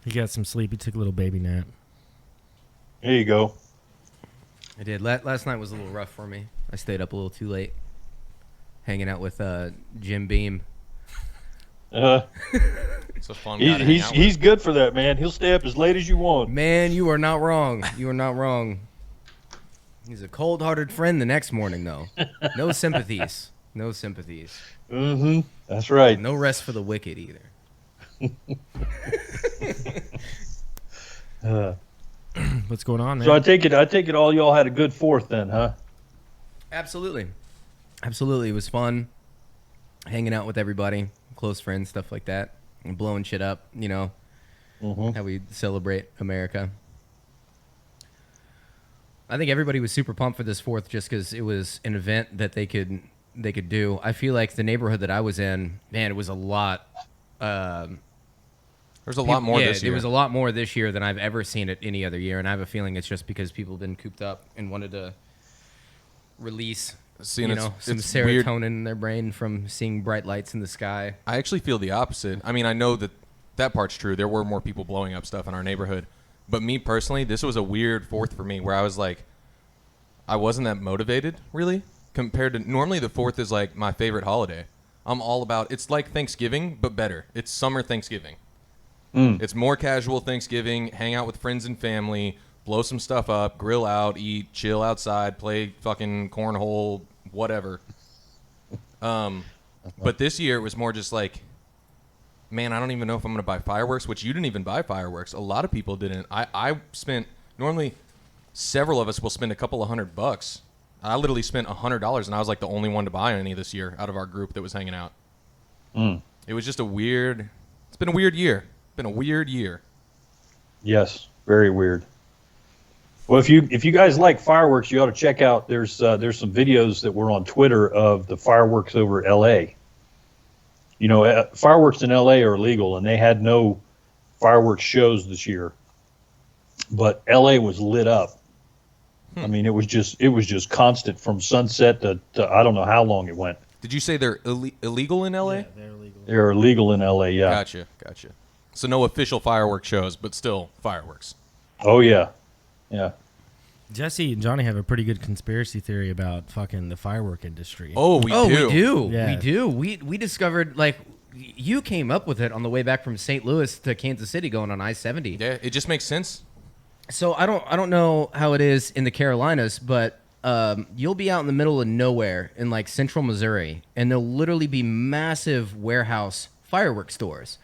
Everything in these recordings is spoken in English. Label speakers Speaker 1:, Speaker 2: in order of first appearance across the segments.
Speaker 1: He got some sleep. He took a little baby nap.
Speaker 2: There you go.
Speaker 3: I did. Last night was a little rough for me. I stayed up a little too late, hanging out with Jim Beam.
Speaker 4: It's a fun guy to hang out with.
Speaker 2: He's good for that, man. He'll stay up as late as you want.
Speaker 3: Man, you are not wrong. You are not wrong. He's a cold-hearted friend the next morning, though. No sympathies. No sympathies.
Speaker 2: Mm-hmm. That's right.
Speaker 3: No rest for the wicked either.
Speaker 1: What's going on, man?
Speaker 2: So I take it all y'all had a good 4th then, huh?
Speaker 3: Absolutely. Absolutely. It was fun hanging out with everybody, close friends, stuff like that, and blowing shit up, you know, how we celebrate America. I think everybody was super pumped for this 4th just because it was an event that they could do. I feel like the neighborhood that I was in, man, it was a lot.
Speaker 4: There's a lot more this year.
Speaker 3: There was a lot more this year than I've ever seen it any other year, and I have a feeling it's just because people have been cooped up and wanted to release some serotonin
Speaker 4: weird.
Speaker 3: in their brain from seeing bright lights in the sky.
Speaker 4: I actually feel the opposite. I mean, I know that part's true. There were more people blowing up stuff in our neighborhood. But me personally, this was a weird 4th for me where I was like, I wasn't that motivated, really, compared to normally the 4th is like my favorite holiday. I'm all about, it's like Thanksgiving, but better. It's summer Thanksgiving. It's more casual Thanksgiving, hang out with friends and family, blow some stuff up, grill out, eat, chill outside, play fucking cornhole, whatever. But this year it was more just like, man, I don't even know if I'm going to buy fireworks, which you didn't even buy fireworks. A lot of people didn't. I spent, normally several of us will spend a couple of $100. I literally spent $100, and I was like the only one to buy any this year out of our group that was hanging out. It was just it's been a weird year. Been a weird year.
Speaker 2: Yes, very weird. Well, if you guys like fireworks, you ought to check out. There's some videos that were on Twitter of the fireworks over L.A. You know, fireworks in L.A. are illegal, and they had no fireworks shows this year. But L.A. was lit up. I mean, it was just constant from sunset to I don't know how long it went.
Speaker 4: Did you say they're illegal in L.A.?
Speaker 1: Yeah, they're illegal.
Speaker 2: They're illegal in L.A. Yeah.
Speaker 4: Gotcha. So no official fireworks shows, but still fireworks.
Speaker 2: Oh yeah, yeah.
Speaker 1: Jesse and Johnny have a pretty good conspiracy theory about fucking the firework industry.
Speaker 4: Oh, we do.
Speaker 1: Yeah.
Speaker 3: We do. We discovered, like, you came up with it on the way back from St. Louis to Kansas City going on I-70.
Speaker 4: Yeah, it just makes sense.
Speaker 3: So I don't know how it is in the Carolinas, but you'll be out in the middle of nowhere in like central Missouri, and there'll literally be massive warehouse fireworks stores,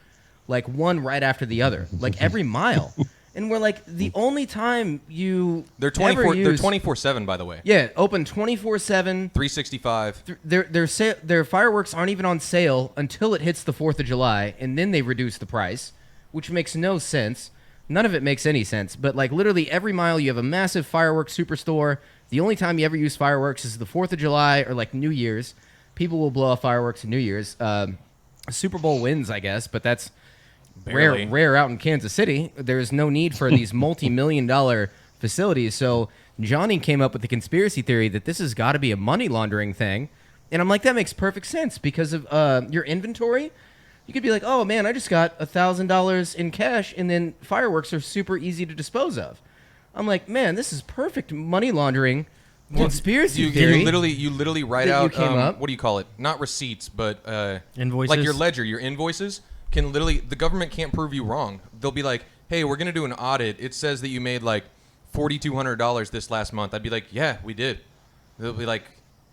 Speaker 3: like one right after the other, like every mile. And we're like, the only time
Speaker 4: they're 24/7, by the way.
Speaker 3: Yeah, open 24/7,
Speaker 4: 365.
Speaker 3: Their fireworks aren't even on sale until it hits the 4th of July, and then they reduce the price, which makes no sense. None of it makes any sense. But like literally every mile, you have a massive fireworks superstore. The only time you ever use fireworks is the 4th of July or like New Year's. People will blow off fireworks at New Year's. Super Bowl wins, I guess, but that's
Speaker 4: Barely.
Speaker 3: rare out in Kansas City. There's no need for these multi-million-dollar facilities. So Johnny came up with the conspiracy theory that this has got to be a money laundering thing. And I'm like, that makes perfect sense because of your inventory. You could be like, oh, man, I just got $1,000 in cash, and then fireworks are super easy to dispose of. I'm like, man, this is perfect money laundering conspiracy theory.
Speaker 4: You literally write
Speaker 3: that you
Speaker 4: out,
Speaker 3: came up.
Speaker 4: what do you call it? Not receipts, but
Speaker 1: Invoices?
Speaker 4: like your ledger, your invoices. The government can't prove you wrong. They'll be like, hey, we're going to do an audit. It says that you made like $4,200 this last month. I'd be like, yeah, we did. They'll be like,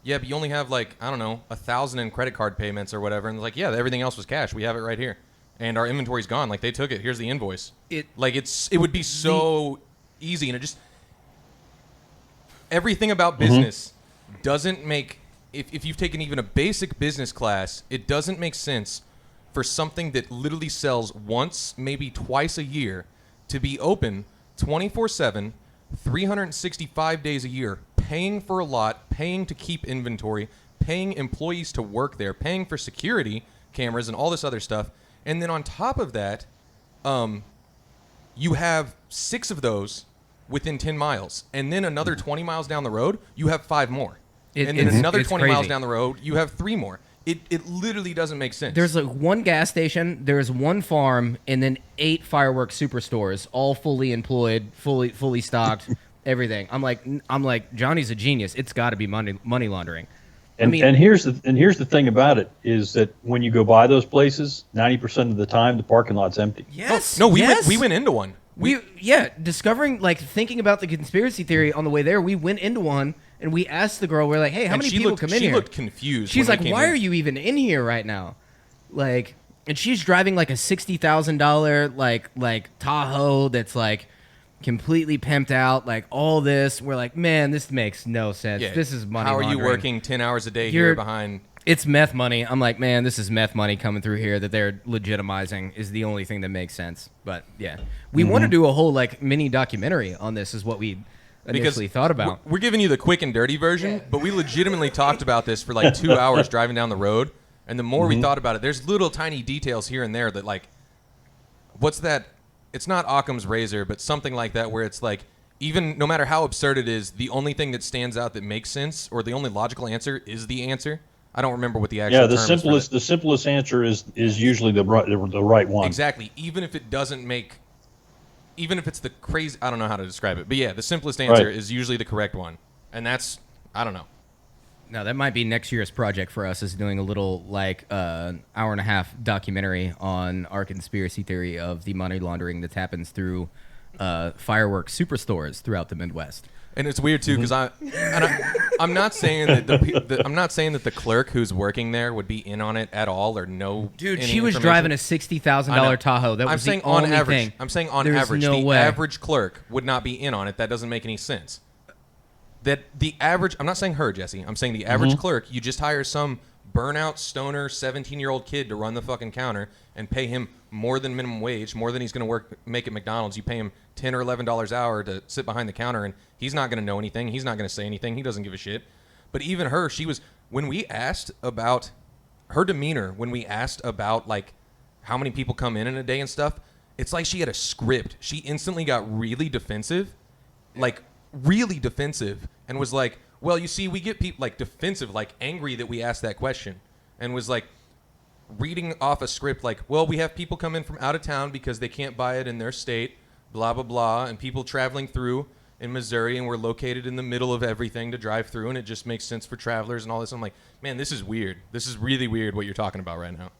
Speaker 4: yeah, but you only have like, I don't know, 1,000 in credit card payments or whatever. And they're like, yeah, everything else was cash. We have it right here. And our inventory's gone. Like, they took it. Here's the invoice. It would be so easy. And it just, everything about business doesn't make, if you've taken even a basic business class, it doesn't make sense for something that literally sells once, maybe twice a year, to be open 24/7, 365 days a year, paying for a lot, paying to keep inventory, paying employees to work there, paying for security cameras and all this other stuff. And then on top of that, you have 6 of those within 10 miles. And then another 20 miles down the road, you have 5 more. and then another 20 miles
Speaker 3: crazy.
Speaker 4: down the road, you have 3 more. It literally doesn't make sense.
Speaker 3: There's like one gas station, there's one farm, and then 8 fireworks superstores, all fully employed, fully stocked, everything. I'm like, Johnny's a genius. It's got to be money laundering.
Speaker 2: And here's the thing about it is that when you go by those places, 90% of the time the parking lot's empty.
Speaker 3: Yes.
Speaker 4: No, we went into one.
Speaker 3: Discovering, like, thinking about the conspiracy theory on the way there, we went into one and we asked the girl, we're like, hey, how many people come in here?
Speaker 4: She looked confused.
Speaker 3: She's
Speaker 4: when
Speaker 3: like,
Speaker 4: we came
Speaker 3: why
Speaker 4: in.
Speaker 3: are you even in here right now? Like, and she's driving like a $60,000 like Tahoe that's like completely pimped out, like all this. We're like, man, this makes no sense.
Speaker 4: Yeah.
Speaker 3: This is money
Speaker 4: How are you
Speaker 3: laundering.
Speaker 4: working 10 hours a day here behind?
Speaker 3: It's meth money. I'm like, man, this is meth money coming through here that they're legitimizing is the only thing that makes sense. But yeah, we want to do a whole like mini documentary on this is what we initially thought about.
Speaker 4: We're giving you the quick and dirty version, but we legitimately talked about this for like 2 hours driving down the road. And the more we thought about it, there's little tiny details here and there that like, what's that? It's not Occam's razor, but something like that where it's like, even no matter how absurd it is, the only thing that stands out that makes sense or the only logical answer is the answer. I don't remember what the actual term is.
Speaker 2: The simplest answer is usually the right one.
Speaker 4: Exactly. Even if it doesn't make, even if it's the crazy, I don't know how to describe it, but yeah, the simplest answer is usually the correct one, and that's, I don't know.
Speaker 3: No, that might be next year's project for us, is doing a little like hour and a half documentary on our conspiracy theory of the money laundering that happens through fireworks superstores throughout the Midwest.
Speaker 4: And it's weird too because I'm not saying that I'm not saying that the clerk who's working there would be in on it at all or know.
Speaker 3: Dude,
Speaker 4: any
Speaker 3: she was
Speaker 4: information.
Speaker 3: driving a $60,000 Tahoe. That was the only thing.
Speaker 4: I'm saying on
Speaker 3: There's
Speaker 4: average,
Speaker 3: no
Speaker 4: the
Speaker 3: way.
Speaker 4: average clerk would not be in on it. That doesn't make any sense. That the average, I'm not saying her, Jesse. I'm saying the average clerk. You just hire some burnout stoner 17-year-old kid to run the fucking counter and pay him more than minimum wage, more than he's going to make at McDonald's. You pay him $10 or $11 an hour to sit behind the counter, and he's not going to know anything. He's not going to say anything. He doesn't give a shit. But even her, she was, when we asked about her demeanor, when we asked about like how many people come in a day and stuff, it's like she had a script. She instantly got really defensive, like really defensive, and was like, well, you see, we get people like defensive, like angry that we asked that question, and was like reading off a script like, well, we have people come in from out of town because they can't buy it in their state, blah, blah, blah, and people traveling through in Missouri, and we're located in the middle of everything to drive through, and it just makes sense for travelers and all this. I'm like, man, this is weird. This is really weird what you're talking about right now.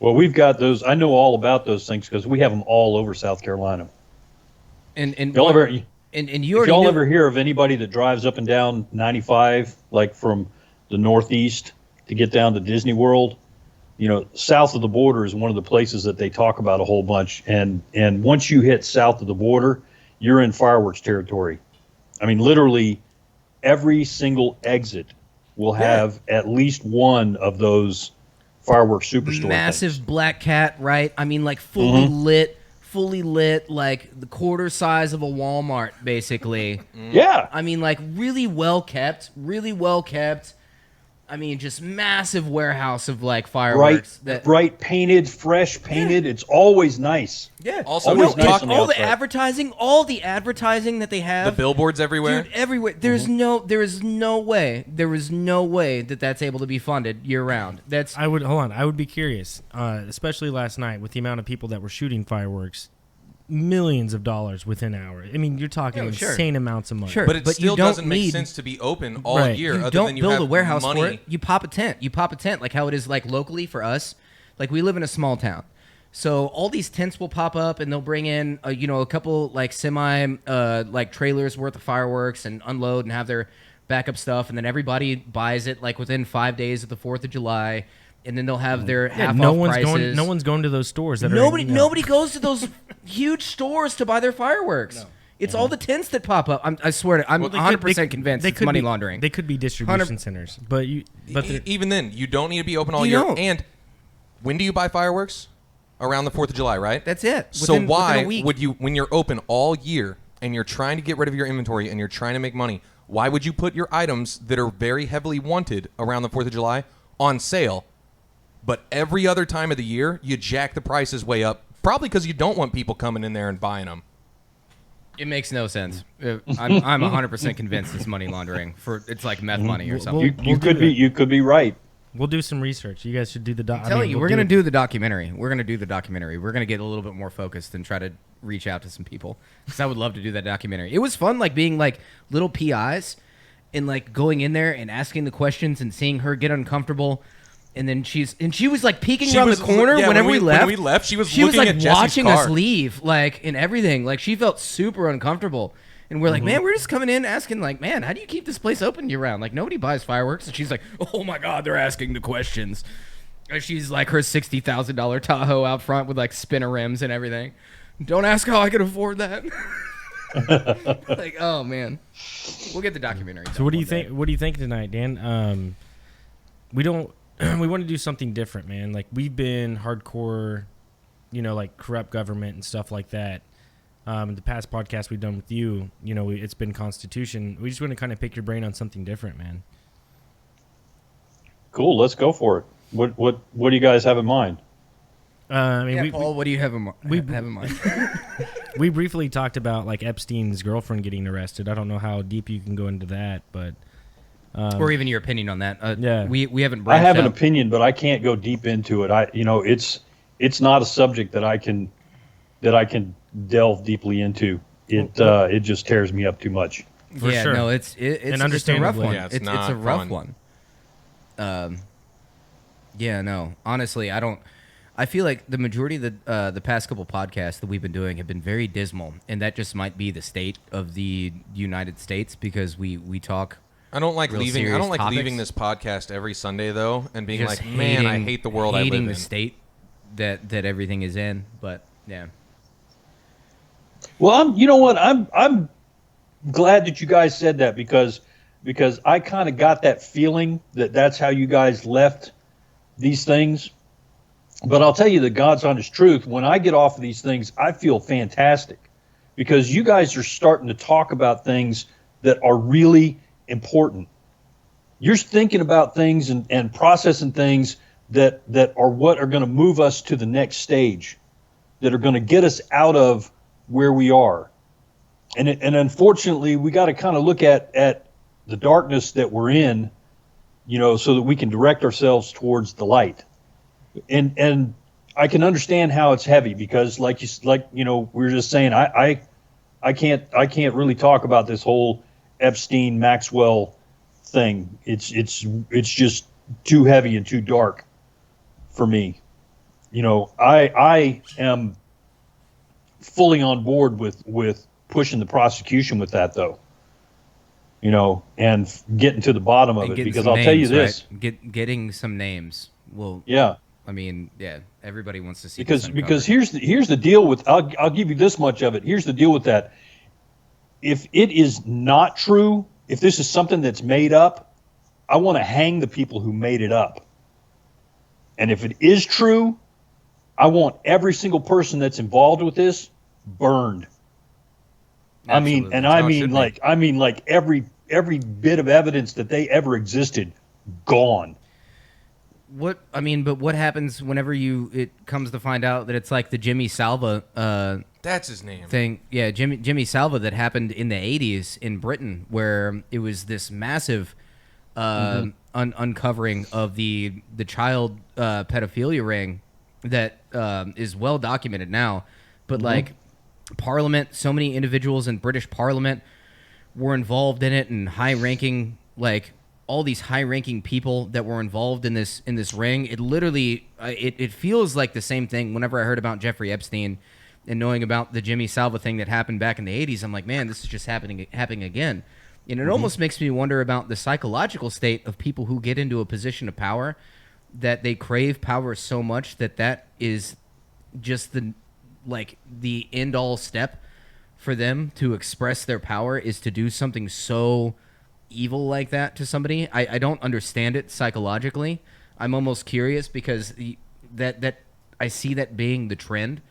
Speaker 2: Well, we've got those. I know all about those things because we have them all over South Carolina.
Speaker 3: And
Speaker 2: If y'all
Speaker 3: you
Speaker 2: ever hear of anybody that drives up and down 95, like from the Northeast to get down to Disney World, you know, south of the border is one of the places that they talk about a whole bunch. And once you hit south of the border, you're in fireworks territory. I mean, literally every single exit will have at least one of those fireworks superstore
Speaker 3: massive
Speaker 2: things.
Speaker 3: black cat, right? I mean, like fully lit, like the quarter size of a Walmart, basically.
Speaker 2: Yeah.
Speaker 3: I mean, like really well kept. I mean, just massive warehouse of like fireworks.
Speaker 2: Bright painted, fresh painted. Yeah. It's always nice.
Speaker 3: Yeah.
Speaker 4: Also,
Speaker 2: always nice
Speaker 3: all the advertising that they have.
Speaker 4: The billboards everywhere.
Speaker 3: Dude, everywhere. There is no way that that's able to be funded year round.
Speaker 1: I would be curious, especially last night with the amount of people that were shooting fireworks. Millions of dollars within an hour. I mean, you're talking insane amounts of money.
Speaker 3: Sure.
Speaker 4: But it still doesn't make
Speaker 3: need-
Speaker 4: sense to be open all
Speaker 1: Right.
Speaker 4: year.
Speaker 3: You
Speaker 4: other
Speaker 3: don't
Speaker 4: than you
Speaker 3: build
Speaker 4: have
Speaker 3: a warehouse
Speaker 4: money.
Speaker 3: for it. You pop a tent like how it is like locally for us. Like we live in a small town, so all these tents will pop up and they'll bring in a couple like semi like trailers worth of fireworks and unload and have their backup stuff, and then everybody buys it like within 5 days of the 4th of July. And then they'll have their half off prices.
Speaker 1: No one's going to those stores.
Speaker 3: Nobody goes to those huge stores to buy their fireworks. No. It's all the tents that pop up. I swear I'm 100% convinced it's money laundering.
Speaker 1: They could be distribution centers, but
Speaker 4: even then, you don't need to be open all year.
Speaker 3: Don't.
Speaker 4: And when do you buy fireworks? Around the 4th of July, right?
Speaker 3: That's it.
Speaker 4: So why would you, when you're open all year and you're trying to get rid of your inventory and you're trying to make money, why would you put your items that are very heavily wanted around the 4th of July on sale? But every other time of the year, you jack the prices way up, probably because you don't want people coming in there and buying them.
Speaker 3: It makes no sense. I'm 100% convinced it's money laundering. It's like meth money or something.
Speaker 2: You could be right.
Speaker 1: We'll do some research. You guys should do the
Speaker 3: I'm telling you, we're going to do the documentary. We're going to do the documentary. We're going to get a little bit more focused and try to reach out to some people because I would love to do that documentary. It was fun, like being like little PIs and like going in there and asking the questions and seeing her get uncomfortable. And then she was like peeking around the corner whenever we left.
Speaker 4: When we left, she was
Speaker 3: like
Speaker 4: at Jesse's
Speaker 3: watching
Speaker 4: car.
Speaker 3: us leave, like and everything. Like she felt super uncomfortable. And we're like, man, we're just coming in asking, like, man, how do you keep this place open year round? Like, nobody buys fireworks. And she's like, oh, my God, they're asking the questions. And she's like her $60,000 Tahoe out front with, like, spinner rims and everything. Don't ask how I can afford that. Like, oh, man. We'll get the documentary.
Speaker 1: So what do you think? What do you think tonight, Dan? We don't. We want to do something different, man. Like, we've been hardcore, like corrupt government and stuff like that. The past podcast we've done with you, it's been Constitution. We just want to kind of pick your brain on something different, man.
Speaker 2: Cool, let's go for it. What do you guys have in mind?
Speaker 3: Paul, what do you have in mind?
Speaker 1: We briefly talked about like Epstein's girlfriend getting arrested. I don't know how deep you can go into that, but
Speaker 3: or even your opinion on that.
Speaker 1: Yeah,
Speaker 3: we haven't.
Speaker 2: I have an opinion, but I can't go deep into it. It's not a subject that I can delve deeply into. It just tears me up too much.
Speaker 1: For sure.
Speaker 3: No, it's a rough one.
Speaker 4: Yeah, it's
Speaker 3: a rough
Speaker 4: fun.
Speaker 3: one. No. Honestly, I feel like the majority of the past couple podcasts that we've been doing have been very dismal, and that just might be the state of the United States because we talk.
Speaker 4: I don't like leaving. I don't like
Speaker 3: topics.
Speaker 4: leaving this podcast every Sunday though, and being
Speaker 3: Just
Speaker 4: like, man, I hate the world I live in.
Speaker 3: Hating the state that everything is in, but yeah.
Speaker 2: Well, you know what? I'm glad that you guys said that because I kind of got that feeling that that's how you guys left these things. But I'll tell you the God's honest truth. When I get off of these things, I feel fantastic because you guys are starting to talk about things that are really important. You're thinking about things and processing things that are what are going to move us to the next stage, that are going to get us out of where we are. And unfortunately, we got to kind of look at the darkness that we're in, so that we can direct ourselves towards the light. And I can understand how it's heavy because we were just saying, I can't really talk about this whole Epstein Maxwell thing. It's just too heavy and too dark for me. I am fully on board with pushing the prosecution with that though, and getting to the bottom of it, because I'll tell you this,
Speaker 3: right? Getting some names will.
Speaker 2: Yeah.
Speaker 3: I mean, yeah, everybody wants to see
Speaker 2: because here's the deal with, I'll give you this much of it. Here's the deal with that. If it is not true, if this is something that's made up, I want to hang the people who made it up. And if it is true, I want every single person that's involved with this burned.
Speaker 3: Absolutely.
Speaker 2: I mean like every bit of evidence that they ever existed gone.
Speaker 3: But what happens whenever it comes to find out that it's like the Jimmy Salva
Speaker 4: that's his name
Speaker 3: thing? Yeah, Jimmy Salva that happened in the 80s in Britain, where it was this massive uncovering of the child pedophilia ring that is well documented now. But like Parliament, so many individuals in British Parliament were involved in it, and high-ranking, like all these high-ranking people that were involved in this ring. It literally it feels like the same thing. Whenever I heard about Jeffrey Epstein and knowing about the Jimmy Salva thing that happened back in the 80s, I'm like, man, this is just happening again. And it almost makes me wonder about the psychological state of people who get into a position of power, that they crave power so much that is just the end-all step for them to express their power, is to do something so evil like that to somebody. I don't understand it psychologically. I'm almost curious because that I see that being the trend,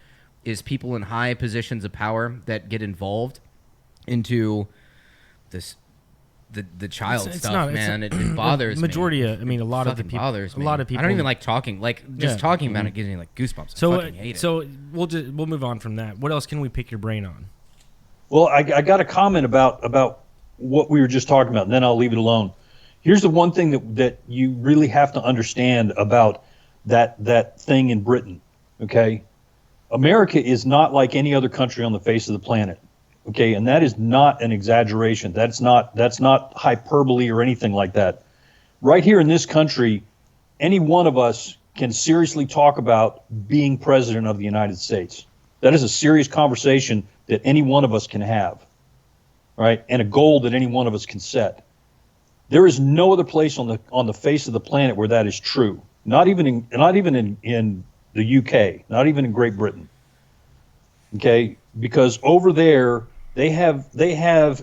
Speaker 3: is people in high positions of power that get involved into this the child stuff, man. It bothers
Speaker 1: majority
Speaker 3: me.
Speaker 1: Of, I mean, a lot of the people.
Speaker 3: Bothers me.
Speaker 1: A lot of people.
Speaker 3: I don't even like talking. Just talking about it gives me like goosebumps. I fucking hate it.
Speaker 1: So we'll move on from that. What else can we pick your brain on?
Speaker 2: Well, I got a comment about what we were just talking about, and then I'll leave it alone. Here's the one thing that you really have to understand about that thing in Britain, okay? America is not like any other country on the face of the planet, okay? And that is not an exaggeration. That's not hyperbole or anything like that. Right here in this country, any one of us can seriously talk about being president of the United States. That is a serious conversation that any one of us can have, right? And a goal that any one of us can set. There is no other place on the face of the planet where that is true. Not even in the UK, not even in Great Britain. Okay, because over there they have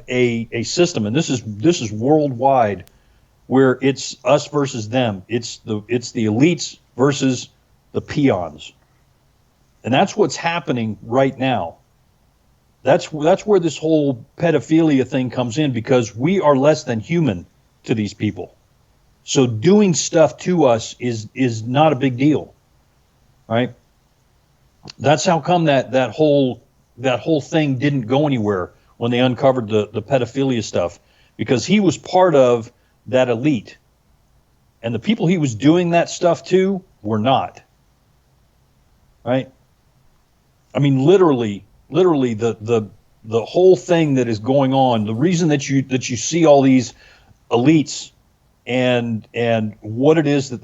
Speaker 2: a system, and this is worldwide, where it's us versus them. It's the elites versus the peons, and that's what's happening right now. That's where this whole pedophilia thing comes in, because we are less than human to these people. So doing stuff to us is not a big deal, right? That's how come that whole thing didn't go anywhere when they uncovered the pedophilia stuff, because he was part of that elite, and the people he was doing that stuff to were not, right? I mean, literally the whole thing that is going on, the reason that you see all these elites and what it is that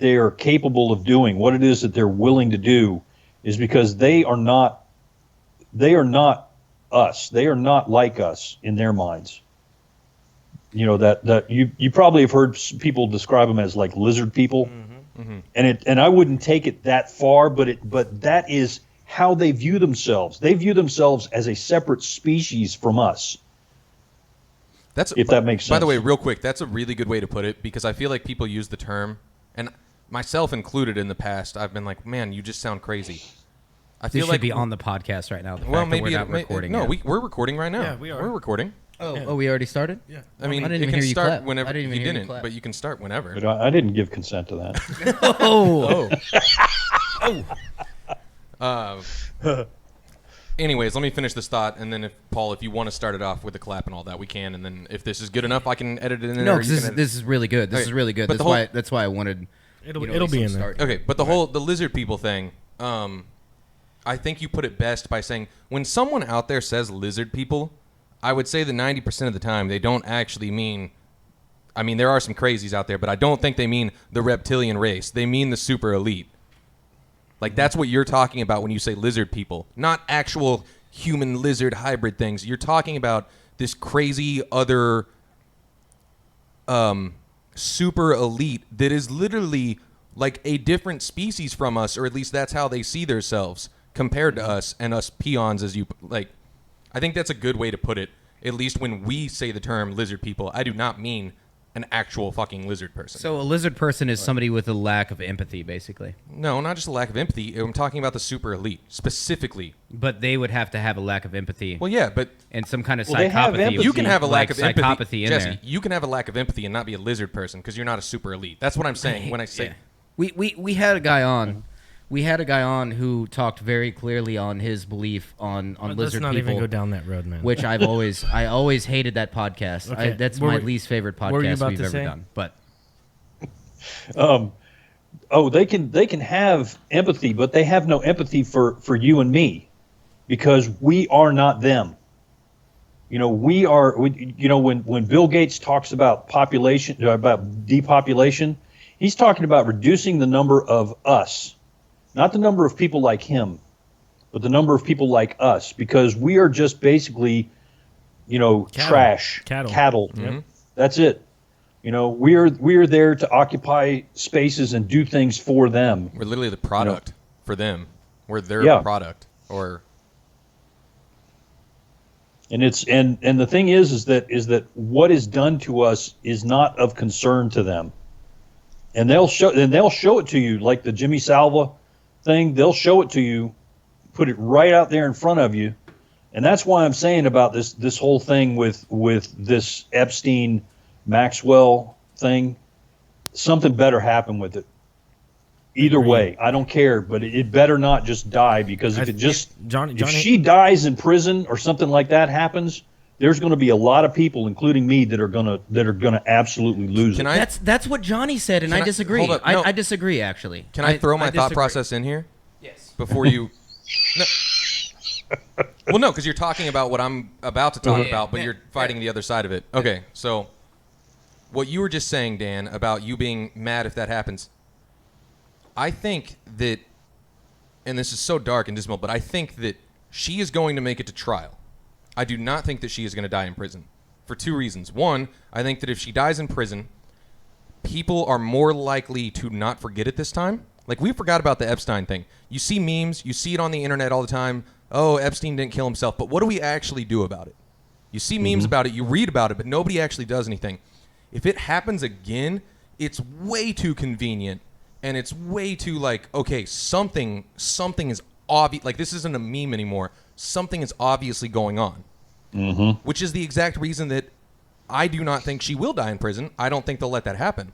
Speaker 2: they are capable of doing, what it is that they're willing to do, is because they are not us. They are not like us in their minds. You know, that you probably have heard people describe them as like lizard people. Mm-hmm. And I wouldn't take it that far, but that is how they view themselves. They view themselves as a separate species from us. If that makes sense.
Speaker 4: By the way, real quick, that's a really good way to put it, because I feel like people use the term, and myself included in the past, I've been like, man, you just sound crazy. I feel
Speaker 3: this should be on the podcast right now.
Speaker 4: Well, maybe
Speaker 3: we're not recording.
Speaker 4: No, we're recording right now.
Speaker 1: Yeah, we are.
Speaker 4: We're recording.
Speaker 3: Oh, we already started?
Speaker 1: Yeah.
Speaker 4: I mean,
Speaker 3: I didn't
Speaker 4: it
Speaker 3: even
Speaker 4: can
Speaker 3: hear you
Speaker 4: start
Speaker 3: clap.
Speaker 4: whenever
Speaker 3: I didn't even
Speaker 4: you
Speaker 3: hear you
Speaker 4: didn't,
Speaker 3: clap.
Speaker 4: but you can start whenever.
Speaker 2: But I didn't give consent to that.
Speaker 4: Anyways, let me finish this thought, and then if you want to start it off with a clap and all that, we can. And then if this is good enough, I can edit it in.
Speaker 3: No,
Speaker 4: or
Speaker 3: because
Speaker 4: you can
Speaker 3: this is really good. This
Speaker 4: Okay,
Speaker 3: is really good.
Speaker 4: but
Speaker 3: That's why I wanted.
Speaker 1: It'll
Speaker 3: at
Speaker 1: be
Speaker 3: least
Speaker 1: in there.
Speaker 3: start.
Speaker 4: Okay, but the lizard people thing, I think you put it best by saying, when someone out there says lizard people, I would say that 90% of the time they don't actually mean, I mean, there are some crazies out there, but I don't think they mean the reptilian race. They mean the super elite. Like, that's what you're talking about when you say lizard people, not actual human lizard hybrid things. You're talking about this crazy other super elite that is literally like a different species from us, or at least that's how they see themselves compared to us and us peons, as you like. I think that's a good way to put it. At least when we say the term lizard people, I do not mean an actual fucking lizard person.
Speaker 3: So a lizard person is somebody with a lack of empathy, basically.
Speaker 4: No, not just a lack of empathy. I'm talking about the super elite specifically.
Speaker 3: But they would have to have a lack of empathy.
Speaker 4: Well, yeah, but
Speaker 3: and some kind of
Speaker 2: Well, they have
Speaker 3: psychopathy.
Speaker 2: empathy.
Speaker 4: you can have a lack of empathy.
Speaker 3: psychopathy in
Speaker 4: Jesse,
Speaker 3: there.
Speaker 4: you can have a lack of empathy and not be a lizard person because you're not a super elite. That's what I'm saying when I say.
Speaker 3: Yeah. We had a guy on. We had a guy on who talked very clearly on his belief on
Speaker 1: Let's
Speaker 3: lizard
Speaker 1: not
Speaker 3: people.
Speaker 1: even go down that road, man.
Speaker 3: Which I always hated that podcast.
Speaker 1: Okay.
Speaker 3: That's
Speaker 1: What
Speaker 3: my
Speaker 1: were-
Speaker 3: least favorite
Speaker 1: what were you
Speaker 3: podcast
Speaker 1: about
Speaker 3: we've
Speaker 1: to
Speaker 3: ever
Speaker 1: say?
Speaker 3: done. But
Speaker 2: They can have empathy, but they have no empathy for you and me, because we are not them. You know, when Bill Gates talks about about depopulation, he's talking about reducing the number of us, not the number of people like him, but the number of people like us, because we are just basically, trash, cattle.
Speaker 1: Mm-hmm.
Speaker 2: That's it. You know, we are there to occupy spaces and do things for them.
Speaker 4: We're literally the product for them. We're their product. Or
Speaker 2: And the thing is that what is done to us is not of concern to them. And they'll show it to you, like the Jimmy Salva thing. They'll show it to you, put it right out there in front of you. And that's why I'm saying about this whole thing with this Epstein Maxwell thing. Something better happened with it. Either
Speaker 1: Agreed.
Speaker 2: way, I don't care, but it better not just die, because if
Speaker 1: Johnny,
Speaker 2: if she dies in prison or something like that happens, there's going to be a lot of people, including me, that are gonna absolutely lose
Speaker 4: Can
Speaker 2: it.
Speaker 4: I-
Speaker 3: That's what Johnny said, and
Speaker 4: Can
Speaker 3: I disagree.
Speaker 4: hold up, no.
Speaker 3: I disagree, actually.
Speaker 4: Can I throw my thought
Speaker 3: disagree.
Speaker 4: process in here
Speaker 3: Yes.
Speaker 4: before you? No. Well, no, because you're talking about what I'm about to talk
Speaker 3: Yeah.
Speaker 4: about, but
Speaker 3: Yeah.
Speaker 4: you're fighting the other side of it. Okay, so what you were just saying, Dan, about you being mad if that happens, I think that, and this is so dark and dismal, but I think that she is going to make it to trial. I do not think that she is going to die in prison for two reasons. One, I think that if she dies in prison, people are more likely to not forget it this time. Like, we forgot about the Epstein thing. You see memes, you see it on the internet all the time. Oh, Epstein didn't kill himself. But what do we actually do about it? You see memes about it, you read about it, but nobody actually does anything. If it happens again, it's way too convenient, and it's way too like, okay, something is obvious. Like, this isn't a meme anymore. Something is obviously going on, which is the exact reason that I do not think she will die in prison. I don't think they'll let that happen.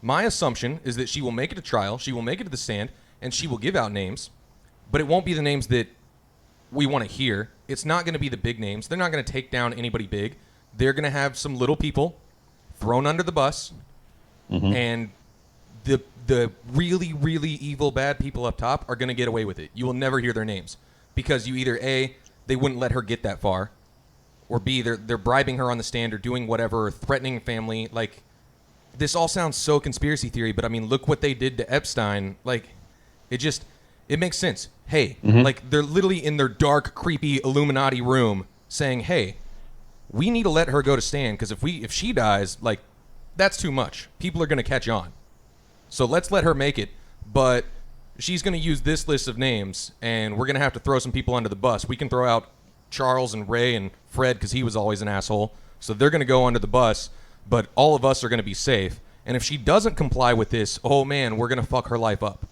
Speaker 4: My assumption is that she will make it to trial, she will make it to the stand, and she will give out names, but it won't be the names that we want to hear. It's not going to be the big names. They're not going to take down anybody big. They're going to have some little people thrown under the bus, and the really, really evil, bad people up top are going to get away with it. You will never hear their names, because you either A, they wouldn't let her get that far, or B, they're bribing her on the stand or doing whatever, or threatening family. Like, this all sounds so conspiracy theory, but I mean, look what they did to Epstein. Like, it makes sense. Hey, like, they're literally in their dark, creepy Illuminati room saying, hey, we need to let her go to stand, because if she dies, like, that's too much. People are going to catch on. So let's let her make it, but she's going to use this list of names, and we're going to have to throw some people under the bus. We can throw out Charles and Ray and Fred, because he was always an asshole. So they're going to go under the bus, but all of us are going to be safe. And if she doesn't comply with this, oh man, we're going to fuck her life up.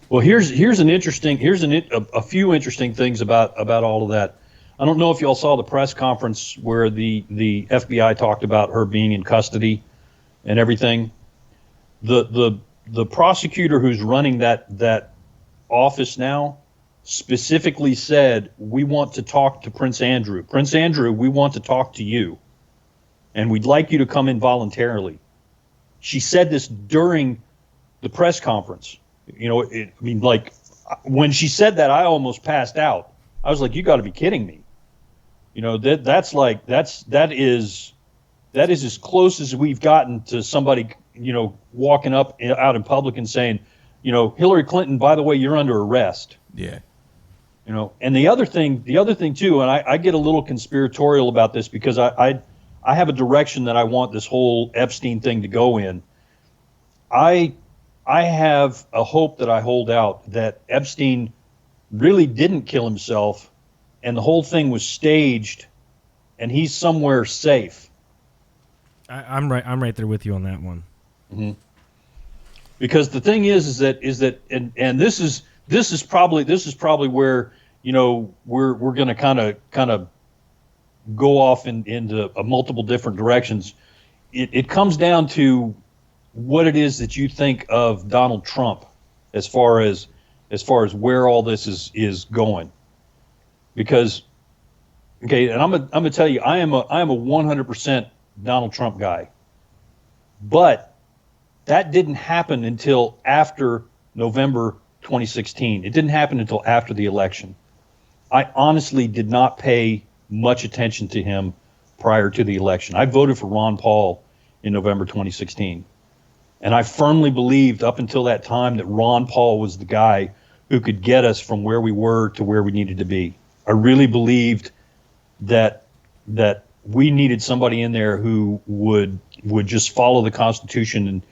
Speaker 2: Well, here's a few interesting things about all of that. I don't know if y'all saw the press conference where the FBI talked about her being in custody and everything. The prosecutor who's running that office now specifically said, we want to talk to Prince Andrew. Prince Andrew, we want to talk to you, and we'd like you to come in voluntarily. She said this during the press conference. You know, like, when she said that, I almost passed out. I was like, you got to be kidding me. You know, that is as close as we've gotten to somebody, you know, walking up out in public and saying, you know, Hillary Clinton, by the way, you're under arrest.
Speaker 4: Yeah.
Speaker 2: You know, and the other thing too, and I get a little conspiratorial about this, because I have a direction that I want this whole Epstein thing to go in. I have a hope that I hold out that Epstein really didn't kill himself, and the whole thing was staged, and he's somewhere safe.
Speaker 1: I'm right there with you on that one.
Speaker 2: Because the thing is that and this is probably where, you know, we're going to kind of go off into multiple different directions. It comes down to what it is that you think of Donald Trump as far as where all this is going. Because, okay, and I'm gonna tell you, I am a 100% Donald Trump guy, but that didn't happen until after November 2016. It didn't happen until after the election. I honestly did not pay much attention to him prior to the election. I voted for Ron Paul in November 2016. And I firmly believed up until that time that Ron Paul was the guy who could get us from where we were to where we needed to be. I really believed that we needed somebody in there who would just follow the Constitution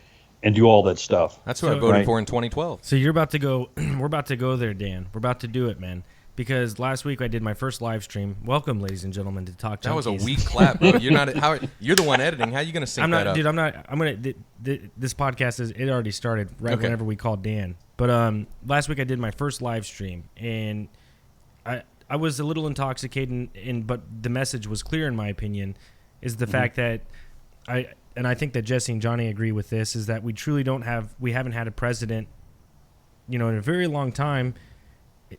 Speaker 2: and do all that stuff.
Speaker 4: That's what I voted for in 2012.
Speaker 1: So you're about to go. We're about to go there, Dan. We're about to do it, man. Because last week I did my first live stream. Welcome, ladies and gentlemen, to Talk Junkies.
Speaker 4: That was a weak clap, bro. You're not. You're the one editing. How are you gonna sync that up?
Speaker 1: Dude, I'm not. I'm gonna. This podcast it already started whenever we called Dan. But last week I did my first live stream, and I was a little intoxicated, but the message was clear in my opinion, is the fact that I think that Jesse and Johnny agree with this, is that we truly we haven't had a president in a very long time.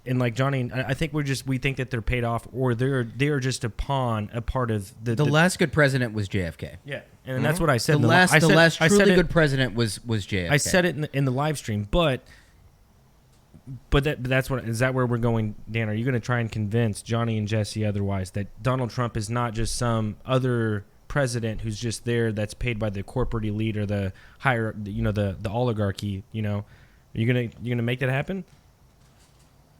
Speaker 1: And like Johnny, I think we think that they're paid off, or they're just a part of
Speaker 3: the last good president was JFK.
Speaker 1: Yeah, and that's what I said.
Speaker 3: The last truly good president was JFK.
Speaker 1: I said it in the live stream, but is that where we're going, Dan? Are you going to try and convince Johnny and Jesse otherwise that Donald Trump is not just some other president who's just there that's paid by the corporate elite or the higher, the oligarchy? Are you gonna make that happen?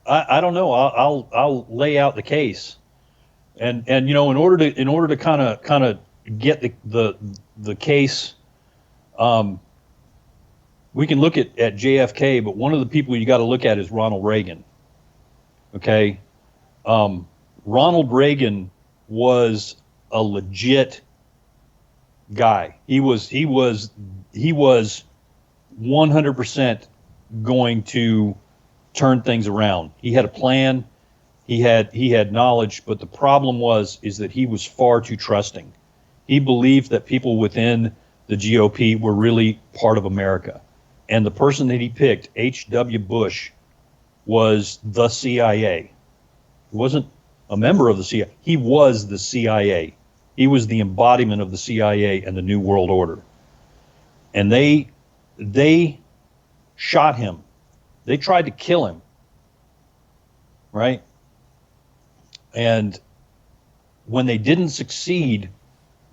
Speaker 2: I don't know. I'll lay out the case, and in order to kind of get the case, we can look at JFK, but one of the people you got to look at is Ronald Reagan. Okay, Ronald Reagan was a legit guy. He was 100% going to turn things around. He had a plan. He had knowledge, but the problem is that he was far too trusting. He believed that people within the GOP were really part of America. And the person that he picked, H.W. Bush, was the CIA. He wasn't a member of the CIA. He was the CIA. He was the embodiment of the CIA and the New World Order. And they shot him. They tried to kill him. Right? And when they didn't succeed,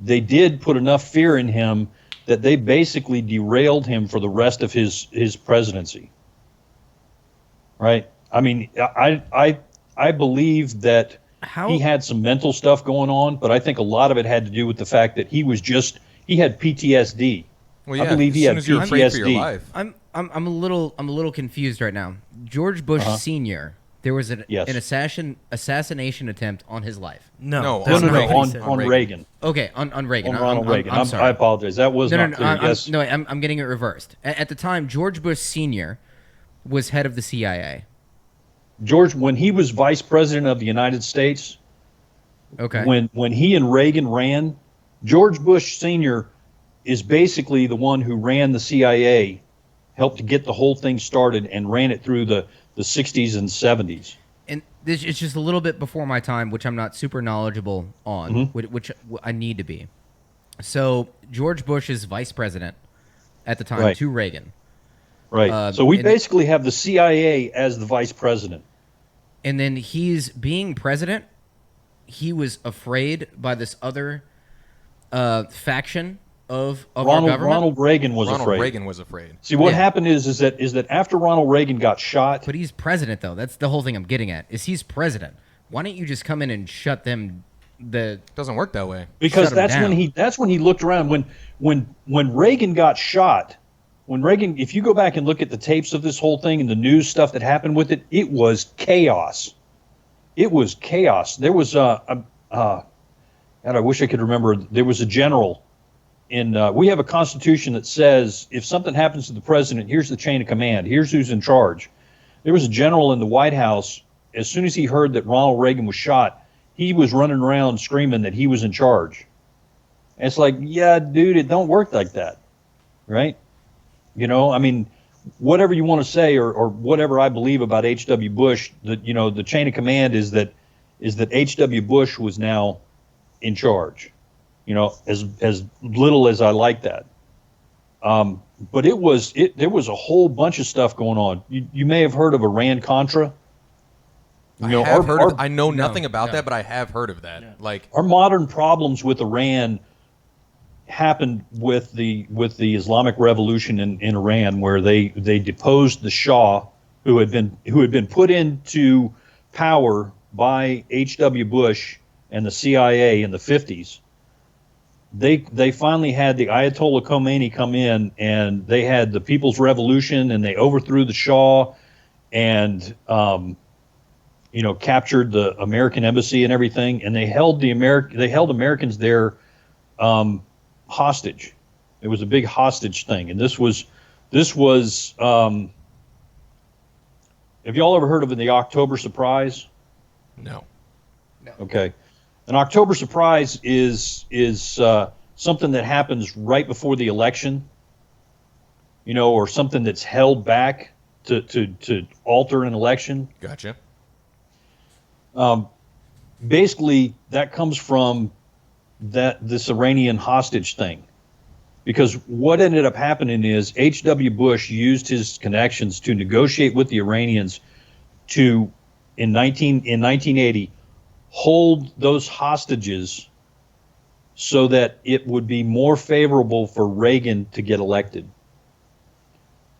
Speaker 2: they did put enough fear in him that they basically derailed him for the rest of his presidency. Right? I mean, I believe that he had some mental stuff going on, but I think a lot of it had to do with the fact that he had PTSD.
Speaker 4: Well, yeah,
Speaker 2: I believe he had
Speaker 4: as soon as you're afraid for your
Speaker 2: PTSD.
Speaker 4: life.
Speaker 3: I'm a little confused right now. George Bush Sr. There was an assassination attempt on his life.
Speaker 1: No,
Speaker 2: on Reagan.
Speaker 3: Okay, on Reagan.
Speaker 2: On Ronald Reagan.
Speaker 3: I'm sorry.
Speaker 2: I apologize. That was not clear. Yes.
Speaker 3: I'm getting it reversed. At the time, George Bush Sr. was head of the CIA.
Speaker 2: George, when he was vice president of the United States,
Speaker 3: okay,
Speaker 2: when he and Reagan ran, George Bush Sr. is basically the one who ran the CIA, helped to get the whole thing started, and ran it through the 60s and 70s.
Speaker 3: And this is just a little bit before my time, which I'm not super knowledgeable on, which I need to be. So George Bush is vice president at the time to Reagan.
Speaker 2: Right. So we basically have the CIA as the vice president.
Speaker 3: And then he's being president. He was afraid by this other faction of our government.
Speaker 2: Ronald Reagan was afraid.
Speaker 4: Ronald Reagan was afraid.
Speaker 2: See, what happened is that after Ronald Reagan got shot.
Speaker 3: But he's president, though. That's the whole thing I'm getting at. Is he's president? Why don't you just come in and shut them?
Speaker 4: Doesn't work that way.
Speaker 2: Because that's when he looked around. When Reagan got shot. When Reagan, if you go back and look at the tapes of this whole thing and the news stuff that happened with it, it was chaos. It was chaos. There was God, I wish I could remember. There was a general we have a constitution that says if something happens to the president, here's the chain of command. Here's who's in charge. There was a general in the White House. As soon as he heard that Ronald Reagan was shot, he was running around screaming that he was in charge. And it's like, yeah, dude, it don't work like that, right? I mean, whatever you want to say or whatever I believe about H.W. Bush, the chain of command is that H.W. Bush was now in charge. As little as I like that. But there was a whole bunch of stuff going on. You may have heard of Iran-Contra.
Speaker 4: I know nothing about that, but I have heard of that. Yeah. Like
Speaker 2: our modern problems with Iran happened with the Islamic Revolution in Iran, where they deposed the Shah, who had been put into power by H.W. Bush and the CIA in the 50s. They finally had the Ayatollah Khomeini come in, and they had the People's Revolution, and they overthrew the Shah, and captured the American embassy and everything, and they held Americans there hostage. It was a big hostage thing, and this was have y'all ever heard of the October Surprise?
Speaker 4: No.
Speaker 2: Okay. An October surprise is something that happens right before the election, or something that's held back to alter an election.
Speaker 4: Gotcha.
Speaker 2: Basically, that comes from this Iranian hostage thing. Because what ended up happening is H.W. Bush used his connections to negotiate with the Iranians to, in 1980, hold those hostages so that it would be more favorable for Reagan to get elected.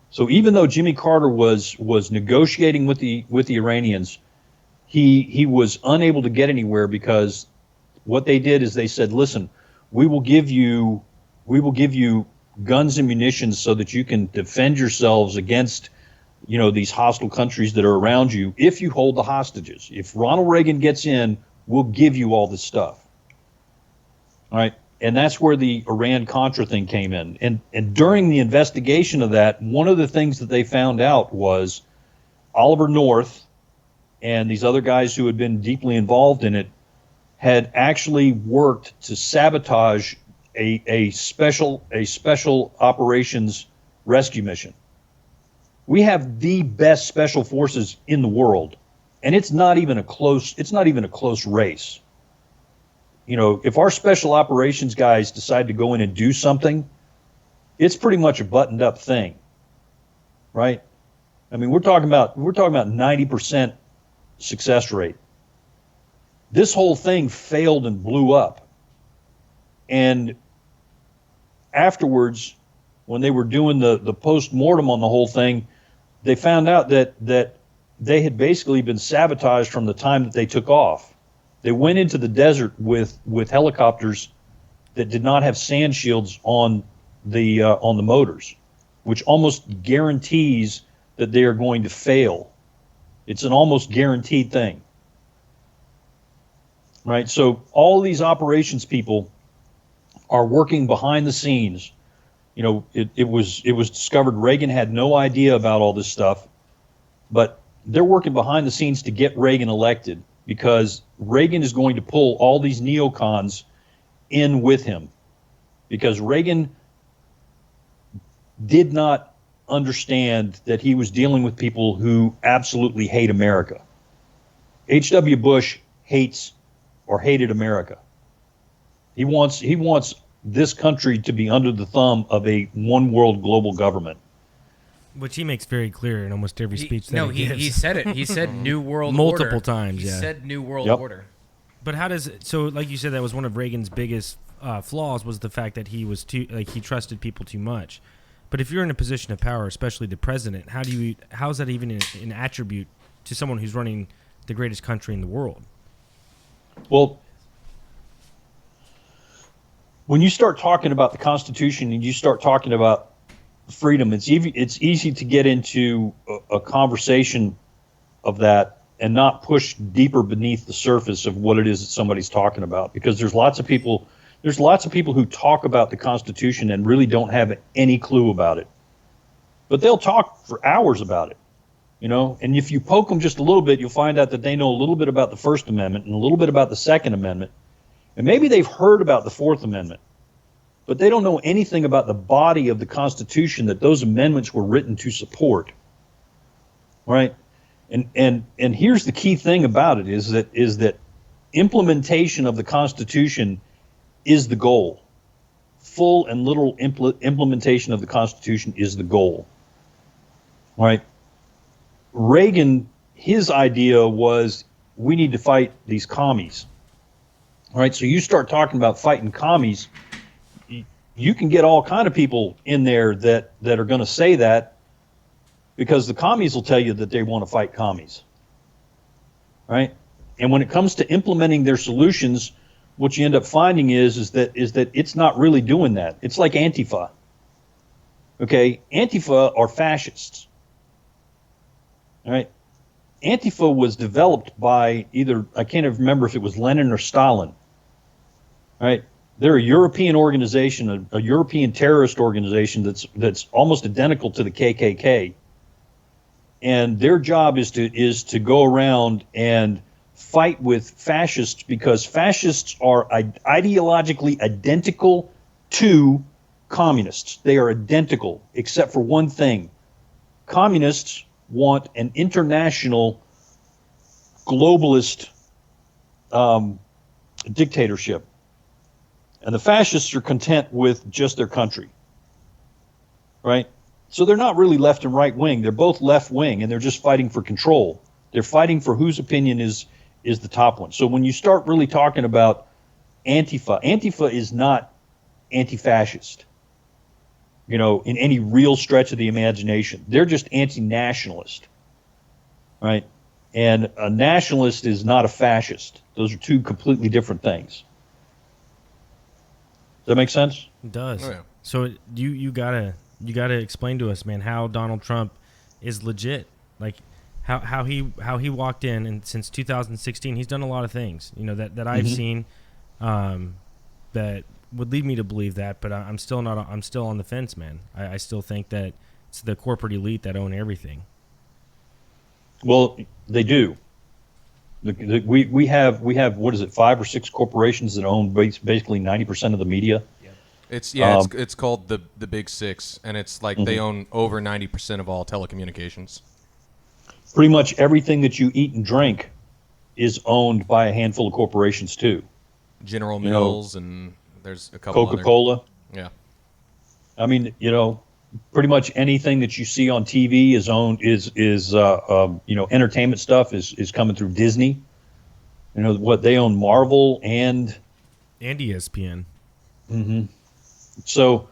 Speaker 2: So even though Jimmy Carter was negotiating with the Iranians, he was unable to get anywhere because what they did is they said, listen, we will give you guns and munitions so that you can defend yourselves against, these hostile countries that are around you if you hold the hostages. If Ronald Reagan gets in, we'll give you all this stuff. All right. And that's where the Iran-Contra thing came in. And during the investigation of that, one of the things that they found out was Oliver North and these other guys who had been deeply involved in it had actually worked to sabotage a special operations rescue mission. We have the best special forces in the world, and it's not even a close race. If our special operations guys decide to go in and do something, it's pretty much a buttoned up thing, right? I mean, we're talking about 90% success rate. This whole thing failed and blew up. And afterwards, when they were doing the post-mortem on the whole thing, they found out that they had basically been sabotaged from the time that they took off. They went into the desert with helicopters that did not have sand shields on the motors, which almost guarantees that they are going to fail. It's an almost guaranteed thing, right? So all these operations people are working behind the scenes. It was discovered Reagan had no idea about all this stuff, but they're working behind the scenes to get Reagan elected, because Reagan is going to pull all these neocons in with him, because Reagan did not understand that he was dealing with people who absolutely hate America. H.W. Bush hated America. He wants this country to be under the thumb of a one world global government.
Speaker 1: Which he makes very clear in almost every speech that he gives.
Speaker 3: He said it. He said New World
Speaker 1: Multiple
Speaker 3: Order.
Speaker 1: times,
Speaker 3: He
Speaker 1: yeah.
Speaker 3: said New World
Speaker 2: Yep.
Speaker 3: Order.
Speaker 1: But how does so like you said, that was one of Reagan's biggest flaws, was the fact that he was he trusted people too much. But if you're in a position of power, especially the president, how is that even an attribute to someone who's running the greatest country in the world?
Speaker 2: Well, when you start talking about the Constitution and you start talking about freedom, it's easy to get into a conversation of that and not push deeper beneath the surface of what it is that somebody's talking about, because there's lots of people who talk about the Constitution and really don't have any clue about it, but they'll talk for hours about it, and if you poke them just a little bit, you'll find out that they know a little bit about the First Amendment and a little bit about the Second Amendment, and maybe they've heard about the Fourth Amendment, but they don't know anything about the body of the Constitution that those amendments were written to support, right? And here's the key thing about it is that implementation of the Constitution is the goal. Full and literal implementation of the Constitution is the goal, right? Reagan, his idea was, we need to fight these commies, all right? So you start talking about fighting commies, you can get all kind of people in there that are going to say that, because the commies will tell you that they want to fight commies, right? And when it comes to implementing their solutions, what you end up finding is that it's not really doing that. It's like Antifa. Okay, Antifa are fascists. All right, Antifa was developed by either, I can't even remember if it was Lenin or Stalin. All right. They're a European organization, a European terrorist organization that's almost identical to the KKK, and their job is to go around and fight with fascists, because fascists are ideologically identical to communists. They are identical, except for one thing: communists want an international globalist dictatorship. And the fascists are content with just their country, right? So they're not really left and right wing. They're both left wing, and they're just fighting for control. They're fighting for whose opinion is the top one. So when you start really talking about Antifa, Antifa is not anti-fascist, in any real stretch of the imagination. They're just anti-nationalist, right? And a nationalist is not a fascist. Those are two completely different things. Does that make sense?
Speaker 1: It does.
Speaker 4: Oh, yeah.
Speaker 1: So you gotta explain to us, man, how Donald Trump is legit. Like how he walked in, and since 2016 he's done a lot of things, that I've seen that would lead me to believe that, but I'm still on the fence, man. I still think that it's the corporate elite that own everything.
Speaker 2: Well, they do. We have what is it, 5 or 6 corporations that own basically 90% of the media.
Speaker 4: It's called the Big Six, and it's like they own over 90% of all telecommunications.
Speaker 2: Pretty much everything that you eat and drink is owned by a handful of corporations too.
Speaker 4: General Mills, and there's a couple
Speaker 2: Coca-Cola.
Speaker 4: Yeah.
Speaker 2: I mean, pretty much anything that you see on TV is owned entertainment stuff is coming through Disney. What they own, Marvel and
Speaker 1: ESPN.
Speaker 2: So,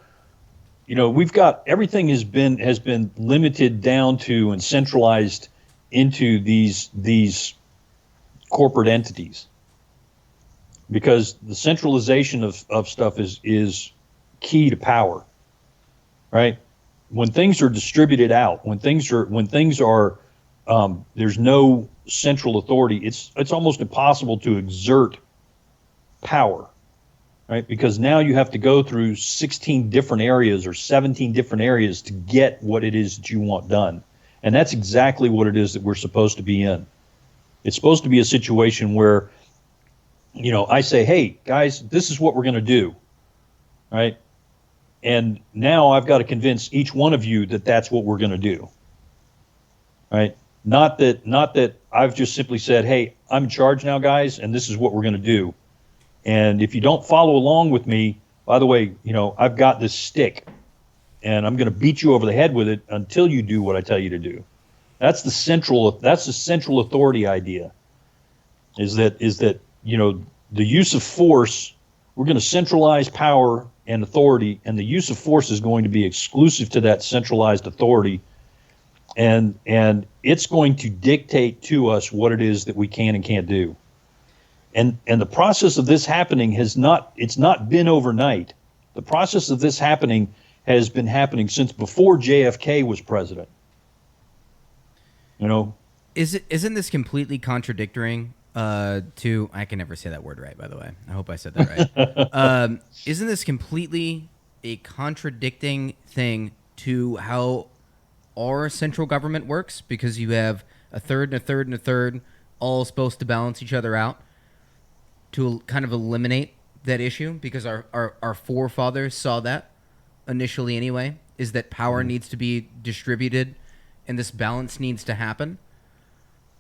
Speaker 2: we've got everything has been limited down to and centralized into these corporate entities, because the centralization of stuff is key to power, right? When things are distributed out, when things are there's no central authority, it's almost impossible to exert power, right? Because now you have to go through 16 different areas or 17 different areas to get what it is that you want done. And that's exactly what it is that we're supposed to be in. It's supposed to be a situation where, I say, hey, guys, this is what we're going to do, right? And now I've got to convince each one of you that that's what we're going to do, right? Not that I've just simply said, hey, I'm in charge now, guys, and this is what we're going to do. And if you don't follow along with me, by the way, I've got this stick, and I'm going to beat you over the head with it until you do what I tell you to do. That's the central authority idea. Is that the use of force, we're going to centralize power and authority, and the use of force is going to be exclusive to that centralized authority, and it's going to dictate to us what it is that we can and can't do. And the process of this happening it's not been overnight. The process of this happening has been happening since before JFK was president.
Speaker 3: Isn't this completely contradicting to, I can never say that word right, by the way. I hope I said that right. Isn't this completely a contradicting thing to how our central government works? Because you have a third and a third and a third, all supposed to balance each other out to kind of eliminate that issue, because our forefathers saw that initially anyway, is that power needs to be distributed and this balance needs to happen.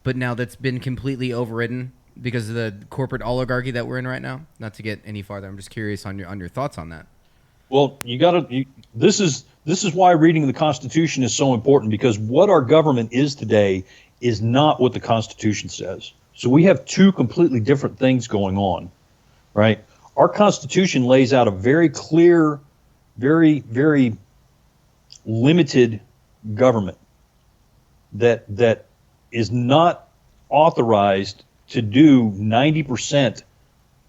Speaker 3: But now that's been completely overridden because of the corporate oligarchy that we're in right now. Not to get any farther, I'm just curious on your thoughts on that.
Speaker 2: Well, this is why reading the Constitution is so important, because what our government is today is not what the Constitution says. So we have two completely different things going on, right? Our Constitution lays out a very clear, very, very limited government that is not authorized to do 90%,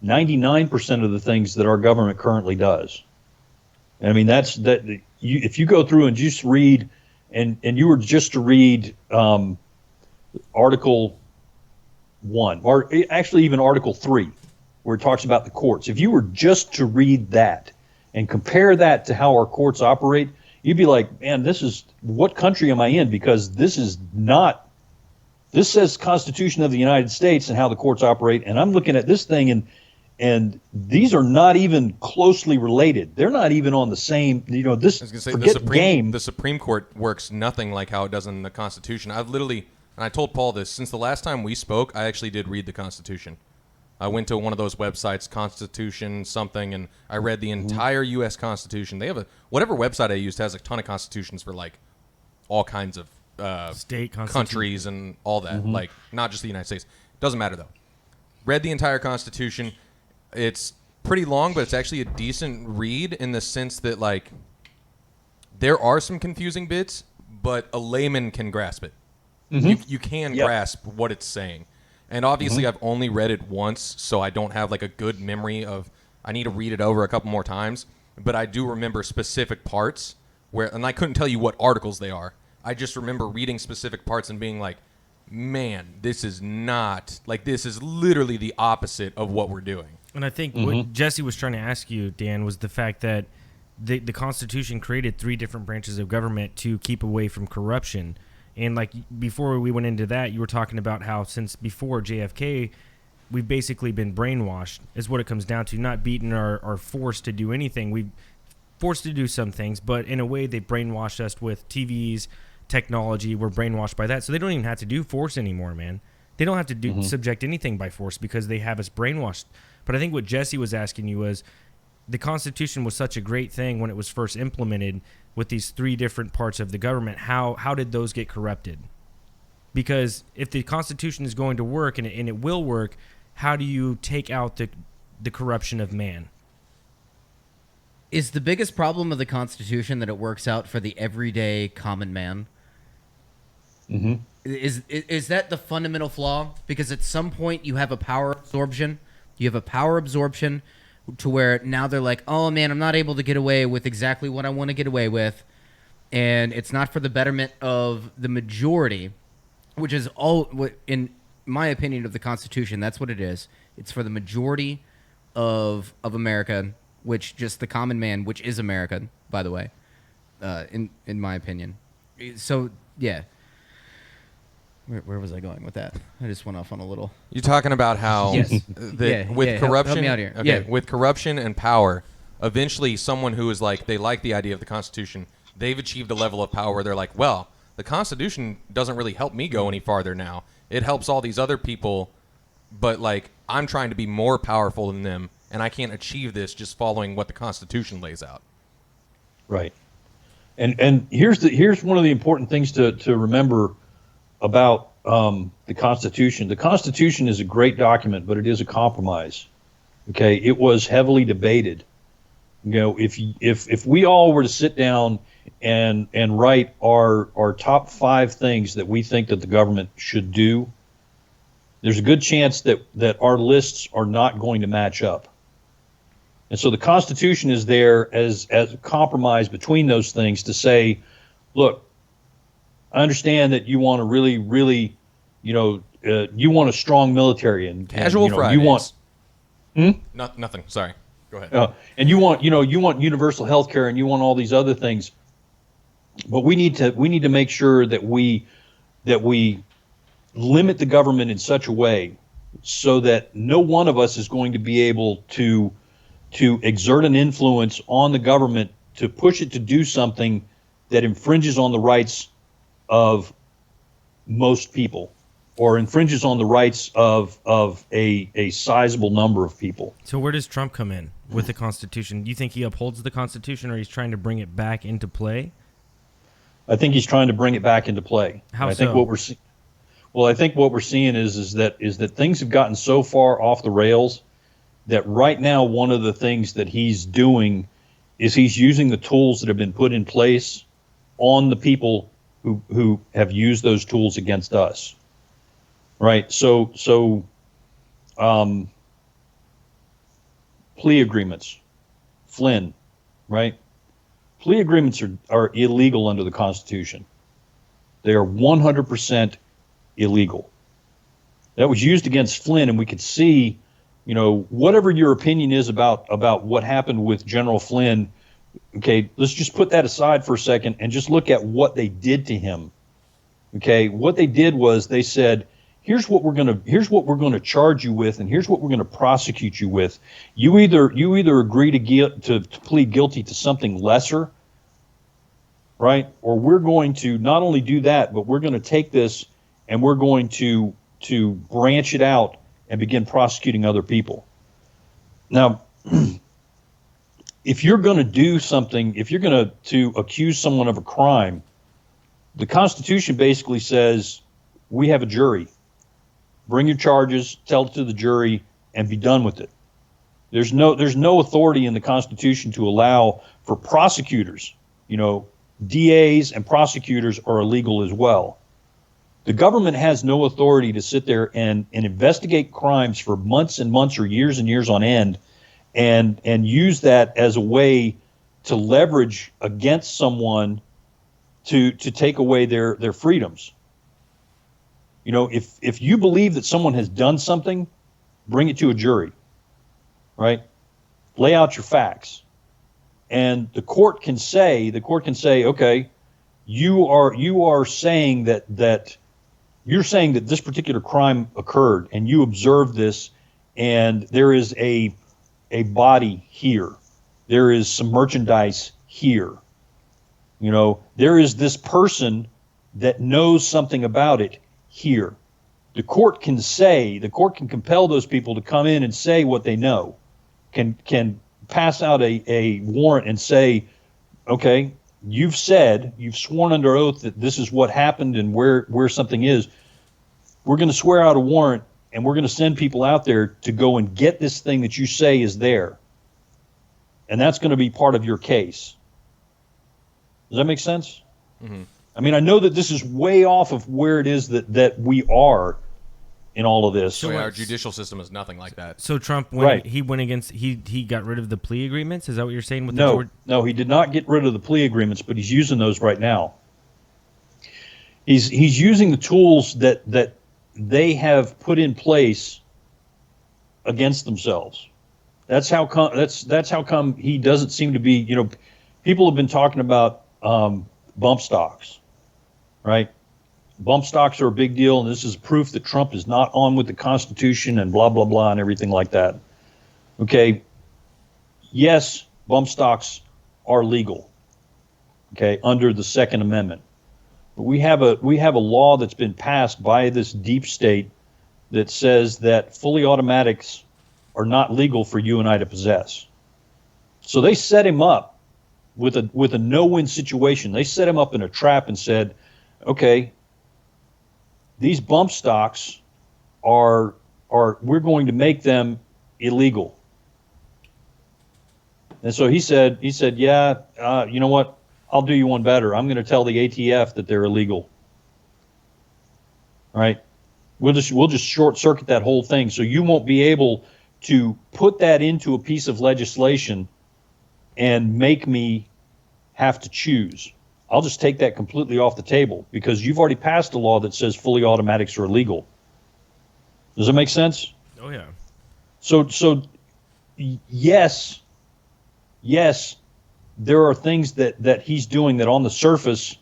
Speaker 2: 99% of the things that our government currently does. I mean, if you go through and just read, and you were just to read Article 1, or actually even Article 3, where it talks about the courts. If you were just to read that and compare that to how our courts operate, you'd be like, man, what country am I in? Because this says Constitution of the United States and how the courts operate, and I'm looking at this thing, and and these are not even closely related. They're not even on the same. This
Speaker 4: I was going to say
Speaker 2: forget game.
Speaker 4: the Supreme Court works nothing like how it does in the Constitution. I've literally, and I told Paul this, since the last time we spoke, I actually did read the Constitution. I went to one of those websites, Constitution something, and I read the entire U.S. Constitution. They have whatever website I used has a ton of constitutions for like all kinds of
Speaker 1: State
Speaker 4: countries and all that, like not just the United States. Doesn't matter though. Read the entire Constitution. It's pretty long, but it's actually a decent read in the sense that like there are some confusing bits, but a layman can grasp it. You can grasp what it's saying. And obviously I've only read it once, so I don't have like a good memory of, I need to read it over a couple more times, but I do remember specific parts where, and I couldn't tell you what articles they are. I just remember reading specific parts and being like, man, this is not, like this is literally the opposite of what we're doing.
Speaker 1: And I think what Jesse was trying to ask you, Dan, was the fact that the Constitution created 3 different branches of government to keep away from corruption. And like before we went into that, you were talking about how since before JFK, we've basically been brainwashed, is what it comes down to, not beaten or forced to do anything. We've forced to do some things, but in a way they brainwashed us with TVs, technology. We're brainwashed by that. So they don't even have to do force anymore, man. They don't have to do subject anything by force because they have us brainwashed. But I think what Jesse was asking you was the Constitution was such a great thing when it was first implemented with these 3 different parts of the government. How did those get corrupted? Because if the Constitution is going to work and it will work, how do you take out the corruption of man?
Speaker 3: Is the biggest problem of the Constitution that it works out for the everyday common man? Is that the fundamental flaw? Because at some point you have a power absorption. You have a power absorption to where now they're like, oh man, I'm not able to get away with exactly what I want to get away with. And it's not for the betterment of the majority, which is all, in my opinion of the Constitution, that's what it is. It's for the majority of America, which just the common man, which is America, by the way, in my opinion. So, yeah. Where was I going with that? I just went off on a little.
Speaker 4: You're talking about how
Speaker 3: Yes.
Speaker 4: with corruption,
Speaker 3: help me out here.
Speaker 4: Okay,
Speaker 3: Yeah.
Speaker 4: with corruption and power, eventually someone who is like, they like the idea of the Constitution, they've achieved a level of power where they're like, well, the Constitution doesn't really help me go any farther now. It helps all these other people, but like I'm trying to be more powerful than them, and I can't achieve this just following what the Constitution lays out.
Speaker 2: Right. And here's one of the important things to remember about the Constitution. The Constitution is a great document, but it is a compromise. Okay, it was heavily debated. If we all were to sit down and write our top 5 things that we think that the government should do, there's a good chance that our lists are not going to match up. And so the Constitution is there as a compromise between those things to say, look, I understand that you want to really, you want a strong military and
Speaker 4: Casual Fridays.
Speaker 2: You want
Speaker 4: Nothing. Sorry. Go ahead.
Speaker 2: and you want universal health care and you want all these other things. But we need to make sure that we limit the government in such a way so that no one of us is going to be able to exert an influence on the government to push it to do something that infringes on the rights of most people or infringes on the rights of a sizable number of people.
Speaker 1: So where does Trump come in with the Constitution? Do you think he upholds the Constitution or he's trying to bring it back into play?
Speaker 2: I think he's trying to bring it back into play.
Speaker 1: How
Speaker 2: I think
Speaker 1: so?
Speaker 2: I think what we're seeing is that things have gotten so far off the rails that right now one of the things that he's doing is he's using the tools that have been put in place on the people who have used those tools against us. Right. So plea agreements, Flynn, right? Plea agreements are illegal under the Constitution. They are 100% illegal. That was used against Flynn, and we could see, whatever your opinion is about what happened with General Flynn, okay, let's just put that aside for a second and just look at what they did to him. Okay, what they did was they said, here's what we're gonna charge you with, and here's what we're gonna prosecute you with. You either agree to plead guilty to something lesser, right? Or we're going to not only do that, but we're going to take this and we're going to branch it out and begin prosecuting other people. Now, if you're going to do something, if you're going to accuse someone of a crime, the Constitution basically says we have a jury. Bring your charges, tell it to the jury, and be done with it. There's no authority in the Constitution to allow for prosecutors. DAs and prosecutors are illegal as well. The government has no authority to sit there and investigate crimes for months and months or years and years on end and use that as a way to leverage against someone to take away their freedoms. If you believe that someone has done something, bring it to a jury, right? Lay out your facts. And the court can say, okay, you are saying that you're saying that this particular crime occurred and you observed this, and there is a body here. There is some merchandise here. There is this person that knows something about it here. The court can compel those people to come in and say what they know, can pass out a warrant and say, okay, you've sworn under oath that this is what happened and where something is. We're going to swear out a warrant and we're going to send people out there to go and get this thing that you say is there. And that's going to be part of your case. Does that make sense? Mm-hmm. I mean, I know that this is way off of where it is that we are in all of this.
Speaker 4: So our judicial system is nothing like that.
Speaker 1: So Trump, he went against, he got rid of the plea agreements? Is that what you're saying?
Speaker 2: No, he did not get rid of the plea agreements, but he's using those right now. He's using the tools that they have put in place against themselves. That's how come he doesn't seem to be. People have been talking about bump stocks, right? Bump stocks are a big deal, and this is proof that Trump is not on with the Constitution and blah, blah, blah, and everything like that. Okay, yes, bump stocks are legal, okay, under the Second Amendment. But we have a law that's been passed by this deep state that says that fully automatics are not legal for you and I to possess. So they set him up with a no-win situation. They set him up in a trap and said, okay, these bump stocks we're going to make them illegal. And so he said, yeah, you know what? I'll do you one better. I'm going to tell the ATF that they're illegal. All right? We'll just short circuit that whole thing, so you won't be able to put that into a piece of legislation and make me have to choose. I'll just take that completely off the table because you've already passed a law that says fully automatics are illegal. Does that make sense?
Speaker 1: Oh yeah.
Speaker 2: So yes, there are things that he's doing that on the surface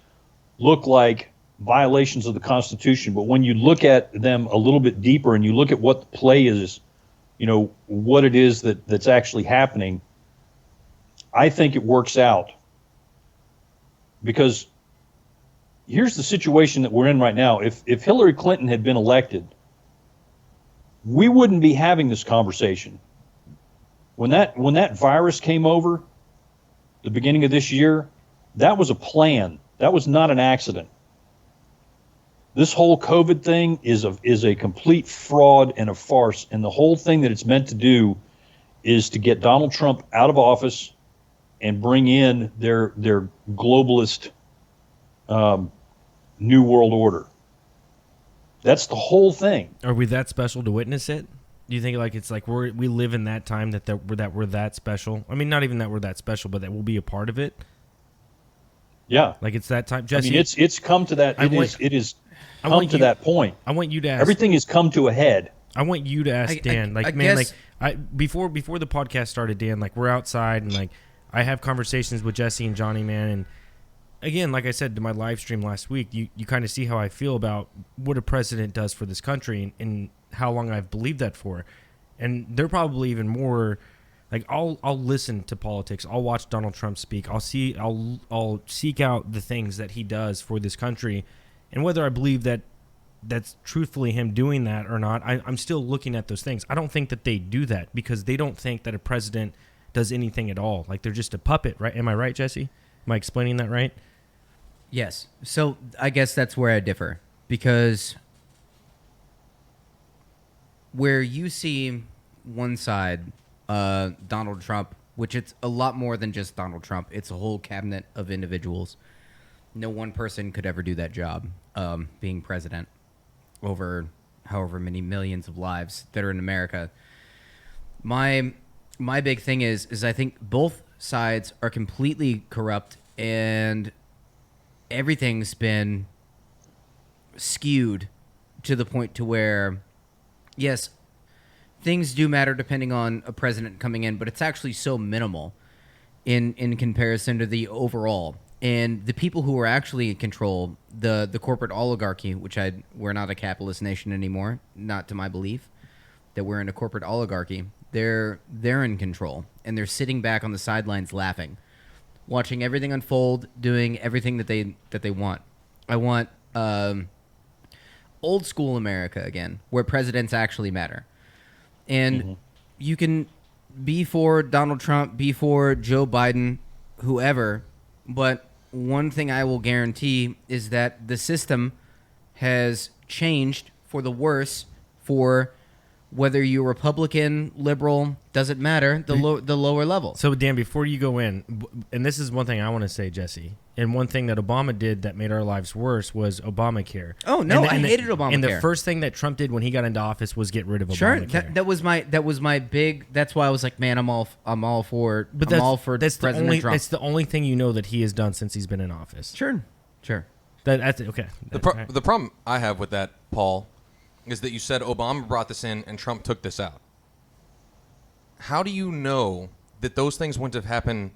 Speaker 2: look like violations of the Constitution, but when you look at them a little bit deeper and you look at what the play is, what it is that's actually happening, I think it works out. Because here's the situation that we're in right now. If Hillary Clinton had been elected, we wouldn't be having this conversation. When that virus came over the beginning of this year, that was a plan. That was not an accident. This whole COVID thing is a complete fraud and a farce, and the whole thing that it's meant to do is to get Donald Trump out of office and bring in their globalist new world order. That's the whole thing.
Speaker 1: Are we that special to witness it? Do you think it's like we live in that time that we're that special? I mean, not even that we're that special, but that we'll be a part of it.
Speaker 2: Yeah,
Speaker 1: like it's that time. Jesse,
Speaker 2: I mean, it's come to that. It is come to that point.
Speaker 1: I want you to ask.
Speaker 2: Everything has come to a head.
Speaker 1: I want you to ask Dan. Before the podcast started, Dan, we're outside and I have conversations with Jesse and Johnny, man, and again, like I said to my live stream last week, you kind of see how I feel about what a president does for this country and how long I've believed that for. And they're probably even more like I'll listen to politics. I'll watch Donald Trump speak. I'll seek out the things that he does for this country, and whether I believe that that's truthfully him doing that or not, I'm still looking at those things. I don't think that they do that because they don't think that a president does anything at all. Like they're just a puppet, right? Am I right, Jesse? Am I explaining that right?
Speaker 3: Yes. So I guess that's where I differ, because where you see one side, Donald Trump, which it's a lot more than just Donald Trump. It's a whole cabinet of individuals. No one person could ever do that job, being president over however many millions of lives that are in America. My big thing is I think both sides are completely corrupt and everything's been skewed to the point to where, yes, things do matter depending on a president coming in, but it's actually so minimal in comparison to the overall. And the people who are actually in control, the corporate oligarchy, which we're not a capitalist nation anymore, not to my belief, that we're in a corporate oligarchy. They're in control, and they're sitting back on the sidelines laughing, watching everything unfold, doing everything that they want. I want old school America again, where presidents actually matter. And you can be for Donald Trump, be for Joe Biden, whoever, but one thing I will guarantee is that the system has changed for the worse for whether you're Republican, liberal, doesn't matter, the lower level.
Speaker 1: So, Dan, before you go in, and this is one thing I want to say, Jesse, and one thing that Obama did that made our lives worse was Obamacare.
Speaker 3: Oh, no, I hated Obamacare.
Speaker 1: And the first thing that Trump did when he got into office was get rid of Obamacare.
Speaker 3: Sure, that was my big. That's why I was like, man, I'm all for.
Speaker 1: But
Speaker 3: I'm all for
Speaker 1: that's
Speaker 3: President
Speaker 1: the only
Speaker 3: Trump.
Speaker 1: that's the only thing you know that he has done since he's been in office.
Speaker 3: Sure.
Speaker 1: That's okay.
Speaker 4: The problem I have with that, Paul, is that you said Obama brought this in and Trump took this out. How do you know that those things wouldn't have happened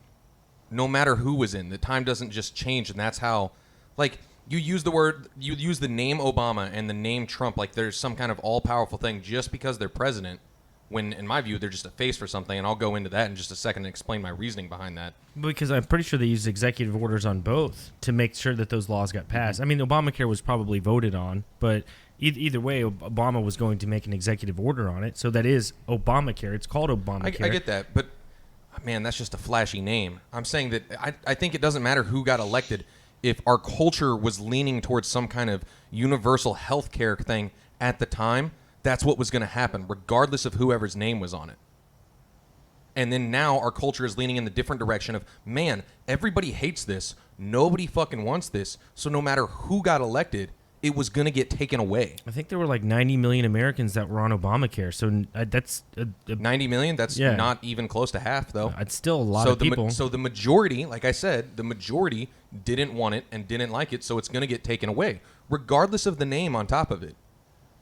Speaker 4: no matter who was in? The time doesn't just change, and that's how, like, you use the name Obama and the name Trump like there's some kind of all-powerful thing just because they're president, when, in my view, they're just a face for something, and I'll go into that in just a second and explain my reasoning behind that. Because
Speaker 1: I'm pretty sure they used executive orders on both to make sure that those laws got passed. I mean, Obamacare was probably voted on, but either way, Obama was going to make an executive order on it, so that is Obamacare. It's called Obamacare.
Speaker 4: I get that, but, man, that's just a flashy name. I'm saying that I think it doesn't matter who got elected. If our culture was leaning towards some kind of universal health care thing at the time, that's what was going to happen, regardless of whoever's name was on it. And then now our culture is leaning in the different direction of, man, everybody hates this. Nobody fucking wants this. So no matter who got elected, it was going to get taken away.
Speaker 1: I think there were like 90 million Americans that were on Obamacare. So that's
Speaker 4: 90 million? That's not even close to half, though.
Speaker 1: It's still a lot of people.
Speaker 4: So the majority, like I said, the majority didn't want it and didn't like it, so it's going to get taken away, regardless of the name on top of it.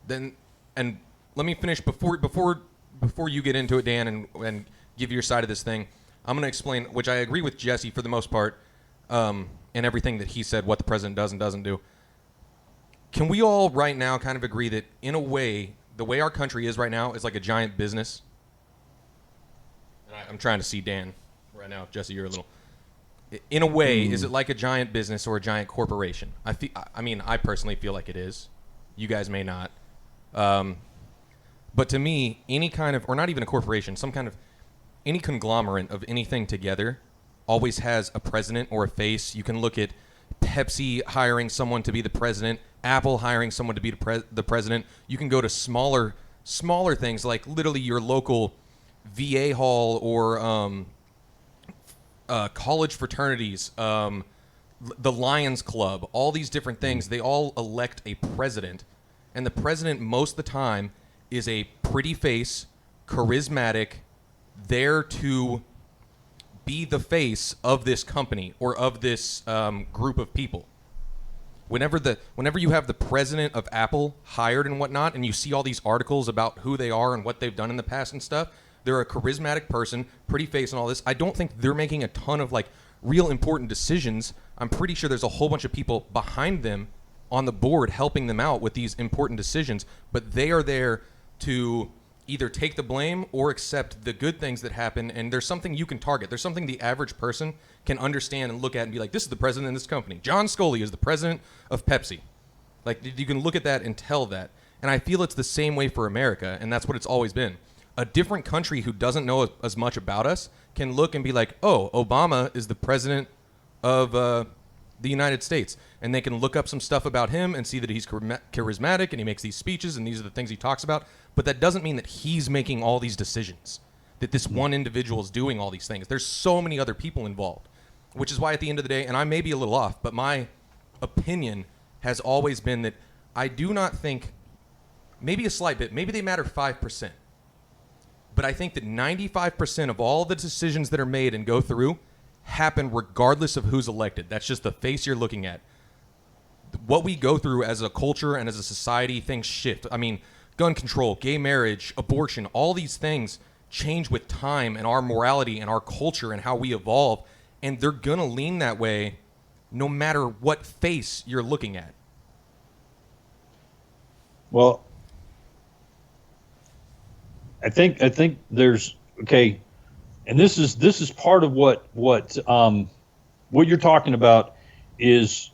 Speaker 4: Then, and let me finish before you get into it, Dan, and give your side of this thing. I'm going to explain, which I agree with Jesse for the most part, and everything that he said, what the president does and doesn't do. Can we all right now kind of agree that, in a way, the way our country is right now is like a giant business? And I'm trying to see Dan right now. Jesse, you're a little... In a way, is it like a giant business or a giant corporation? I personally feel like it is. You guys may not. But to me, any kind of... Or not even a corporation. Some kind of... Any conglomerate of anything together always has a president or a face. You can look at Pepsi hiring someone to be the president, Apple hiring someone to be the president. You can go to smaller things like literally your local VA hall or college fraternities, the Lions Club, all these different things. They all elect a president, and the president most of the time is a pretty face, charismatic, there to be the face of this company or of this group of people. Whenever you have the president of Apple hired and whatnot, and you see all these articles about who they are and what they've done in the past and stuff, they're a charismatic person, pretty face and all this. I don't think they're making a ton of like real important decisions. I'm pretty sure there's a whole bunch of people behind them on the board helping them out with these important decisions, but they are there to either take the blame or accept the good things that happen. And there's something you can target. There's something the average person can understand and look at and be like, this is the president of this company. John Scully is the president of Pepsi. Like, you can look at that and tell that. And I feel it's the same way for America, and that's what it's always been. A different country who doesn't know as much about us can look and be like, oh, Obama is the president of the United States. And they can look up some stuff about him and see that he's charismatic and he makes these speeches and these are the things he talks about. But that doesn't mean that he's making all these decisions, that this one individual is doing all these things. There's so many other people involved, which is why at the end of the day, and I may be a little off, but my opinion has always been that I do not think, maybe a slight bit, maybe they matter 5%. But I think that 95% of all the decisions that are made and go through happen regardless of who's elected. That's just the face you're looking at. What we go through as a culture and as a society, things shift. I mean, gun control, gay marriage, abortion, all these things change with time and our morality and our culture and how we evolve. And they're going to lean that way no matter what face you're looking at.
Speaker 2: Well, I think there's okay, and this is part of what you're talking about is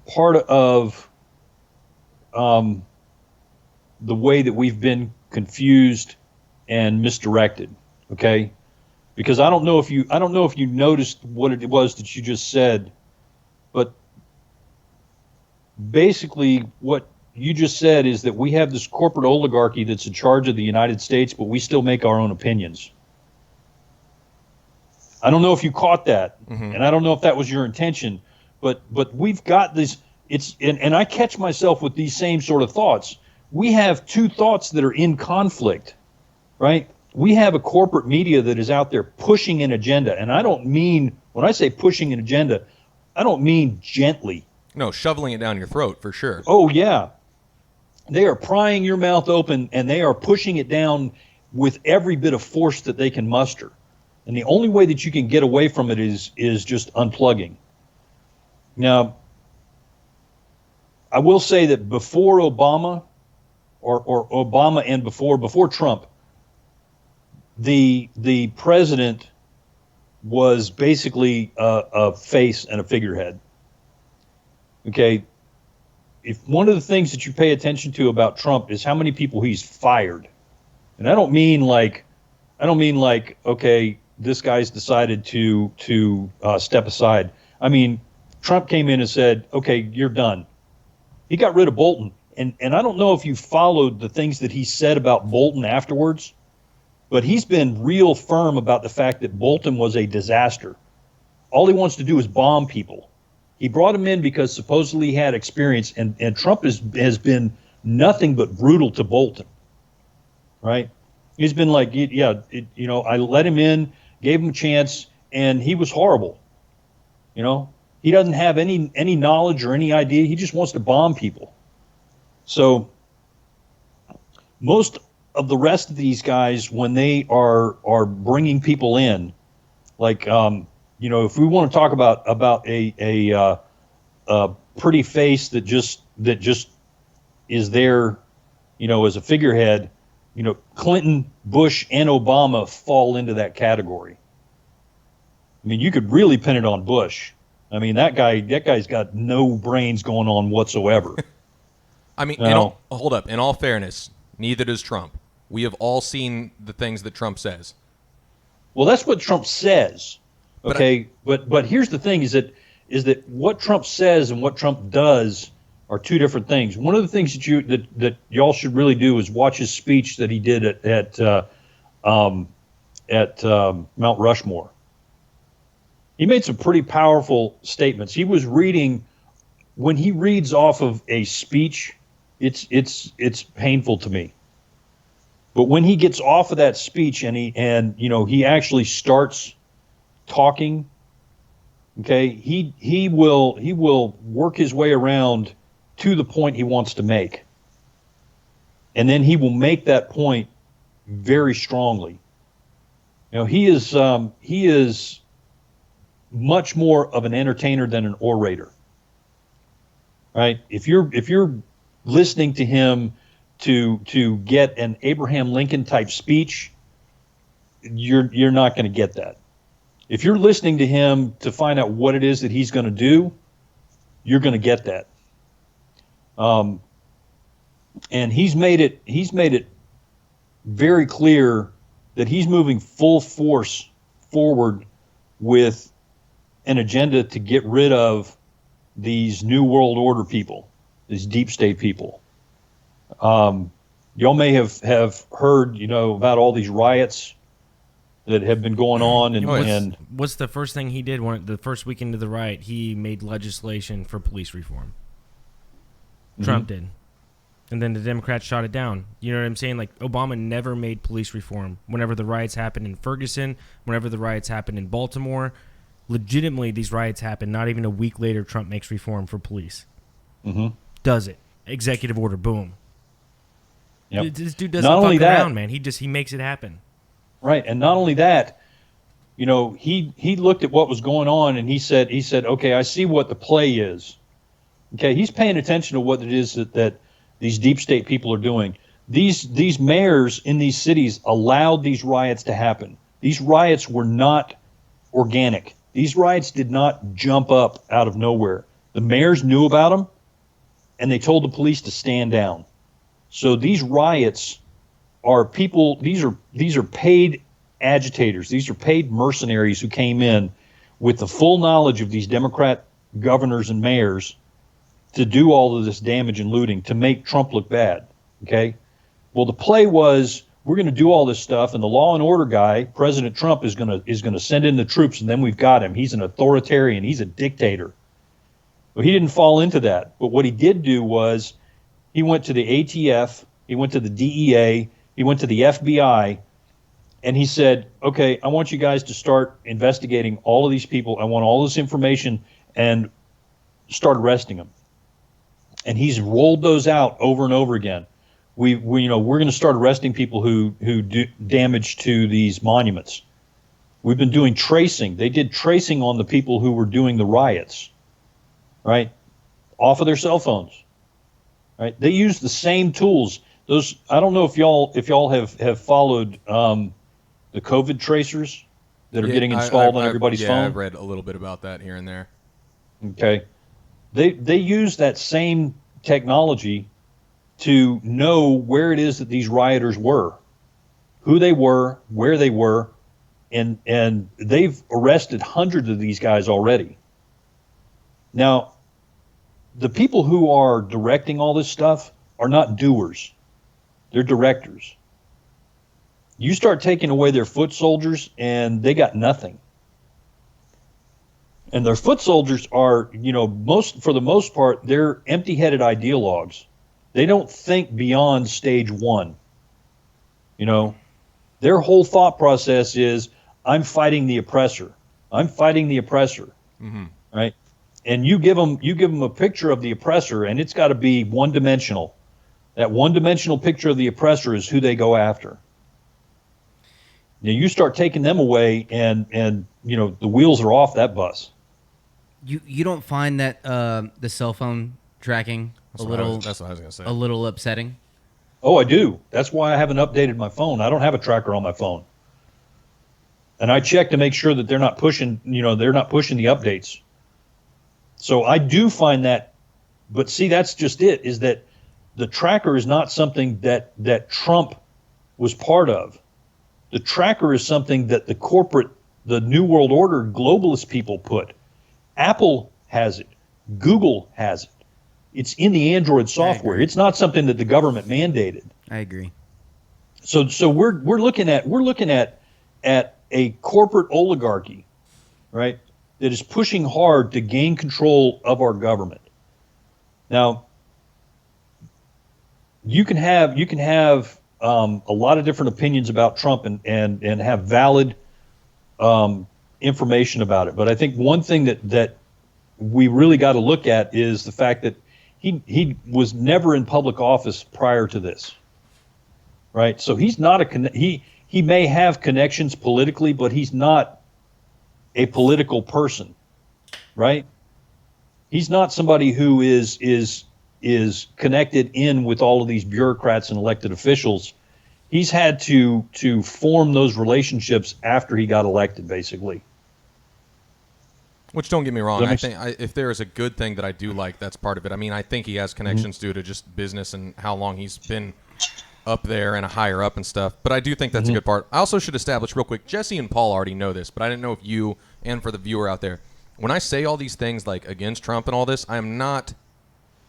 Speaker 2: part of the way that we've been confused and misdirected. Okay, because I don't know if you noticed what it was that you just said, but basically what you just said is that we have this corporate oligarchy that's in charge of the United States, but we still make our own opinions. I don't know if you caught that, and I don't know if that was your intention, but we've got this. And I catch myself with these same sort of thoughts. We have two thoughts that are in conflict, right? We have a corporate media that is out there pushing an agenda, and I don't mean, when I say pushing an agenda, I don't mean gently.
Speaker 4: No, shoveling it down your throat for sure.
Speaker 2: Oh yeah. They are prying your mouth open and they are pushing it down with every bit of force that they can muster. And the only way that you can get away from it is just unplugging. Now, I will say that before Obama, or Obama and before Trump, the president was basically a face and a figurehead. Okay. If one of the things that you pay attention to about Trump is how many people he's fired, and I don't mean like, okay, this guy's decided to step aside. I mean, Trump came in and said, okay, you're done. He got rid of Bolton, and I don't know if you followed the things that he said about Bolton afterwards, but he's been real firm about the fact that Bolton was a disaster. All he wants to do is bomb people. He brought him in because supposedly he had experience, and Trump has been nothing but brutal to Bolton, right? He's been like, I let him in, gave him a chance, and he was horrible. He doesn't have any knowledge or any idea. He just wants to bomb people. So most of the rest of these guys, when they are bringing people in, like if we want to talk about a pretty face that just is there, as a figurehead, Clinton, Bush, and Obama fall into that category. I mean, you could really pin it on Bush. I mean, that guy's got no brains going on whatsoever.
Speaker 4: I mean, hold up. In all fairness, neither does Trump. We have all seen the things that Trump says.
Speaker 2: Well, that's what Trump says. Okay, but here's the thing: is that what Trump says and what Trump does are two different things. One of the things that y'all should really do is watch his speech that he did at Mount Rushmore. He made some pretty powerful statements. He was reading. When he reads off of a speech, it's painful to me. But when he gets off of that speech and he actually starts talking, okay, he will work his way around to the point he wants to make, and then he will make that point very strongly. He is much more of an entertainer than an orator. Right? If you're listening to him to get an Abraham Lincoln type speech, you're not going to get that. If you're listening to him to find out what it is that he's going to do, you're going to get that. And he's made it very clear that he's moving full force forward with an agenda to get rid of these New World Order people, these deep state people. Y'all may have heard, about all these riots that have been going on, and
Speaker 1: what's the first thing he did? The first weekend of the riot, he made legislation for police reform. Trump did. And then the Democrats shot it down. You know what I'm saying? Like, Obama never made police reform. Whenever the riots happened in Ferguson, whenever the riots happened in Baltimore, legitimately these riots happened. Not even a week later, Trump makes reform for police. Does it. Executive order, boom.
Speaker 2: Yep.
Speaker 1: This dude doesn't fuck around, man. He makes it happen.
Speaker 2: Right, and not only that, he looked at what was going on, and he said, okay, I see what the play is. Okay, he's paying attention to what it is that these deep state people are doing. These mayors in these cities allowed these riots to happen. These riots were not organic. These riots did not jump up out of nowhere. The mayors knew about them, and they told the police to stand down. So these riots are people. These are paid agitators. These are paid mercenaries who came in with the full knowledge of these Democrat governors and mayors to do all of this damage and looting to make Trump look bad. Okay. Well, the play was, we're going to do all this stuff, and the law and order guy, President Trump, is going to send in the troops, and then we've got him. He's an authoritarian. He's a dictator. Well, he didn't fall into that. But what he did do was, he went to the ATF, he went to the DEA, he went to the FBI, and he said, okay, I want you guys to start investigating all of these people. I want all this information, and start arresting them. And he's rolled those out over and over again. We're going to start arresting people who do damage to these monuments. We've been doing tracing. They did tracing on the people who were doing the riots, right? Off of their cell phones, right? They use the same tools. Those, I don't know if y'all have followed the COVID tracers that are getting installed on everybody's phone.
Speaker 4: Yeah, I've read a little bit about that here and there.
Speaker 2: Okay. They use that same technology to know where it is that these rioters were, who they were, where they were, and they've arrested hundreds of these guys already. Now, the people who are directing all this stuff are not doers. They're directors. You start taking away their foot soldiers, and they got nothing. And their foot soldiers are, for the most part, they're empty-headed ideologues. They don't think beyond stage one. Their whole thought process is, I'm fighting the oppressor. I'm fighting the oppressor. Right? And you give them a picture of the oppressor, and it's got to be one-dimensional. That one-dimensional picture of the oppressor is who they go after. Now you start taking them away, and the wheels are off that bus.
Speaker 3: You don't find that the cell phone tracking
Speaker 4: That's what I was going to say.
Speaker 3: A little upsetting?
Speaker 2: Oh, I do. That's why I haven't updated my phone. I don't have a tracker on my phone. And I check to make sure that they're not pushing the updates. So I do find that, but see, that's just it, is that the tracker is not something that Trump was part of. The tracker is something that the New World Order globalist people put. Apple has it. Google has it. It's in the Android software. It's not something that the government mandated.
Speaker 3: I agree.
Speaker 2: So we're looking at a corporate oligarchy, right, that is pushing hard to gain control of our government. Now, you can have a lot of different opinions about Trump and have valid information about it. But I think one thing that we really got to look at is the fact that he was never in public office prior to this, right? So he's not he may have connections politically, but he's not a political person, right? He's not somebody who is connected in with all of these bureaucrats and elected officials. He's had to form those relationships after he got elected, basically.
Speaker 4: Which, don't get me wrong,
Speaker 2: Does that
Speaker 4: I think if there is a good thing that I do like, that's part of it. I mean, I think he has connections due to just business and how long he's been up there and a higher up and stuff. But I do think that's a good part. I also should establish real quick, Jesse and Paul already know this, but I didn't know if you and for the viewer out there, when I say all these things like against Trump and all this, I am not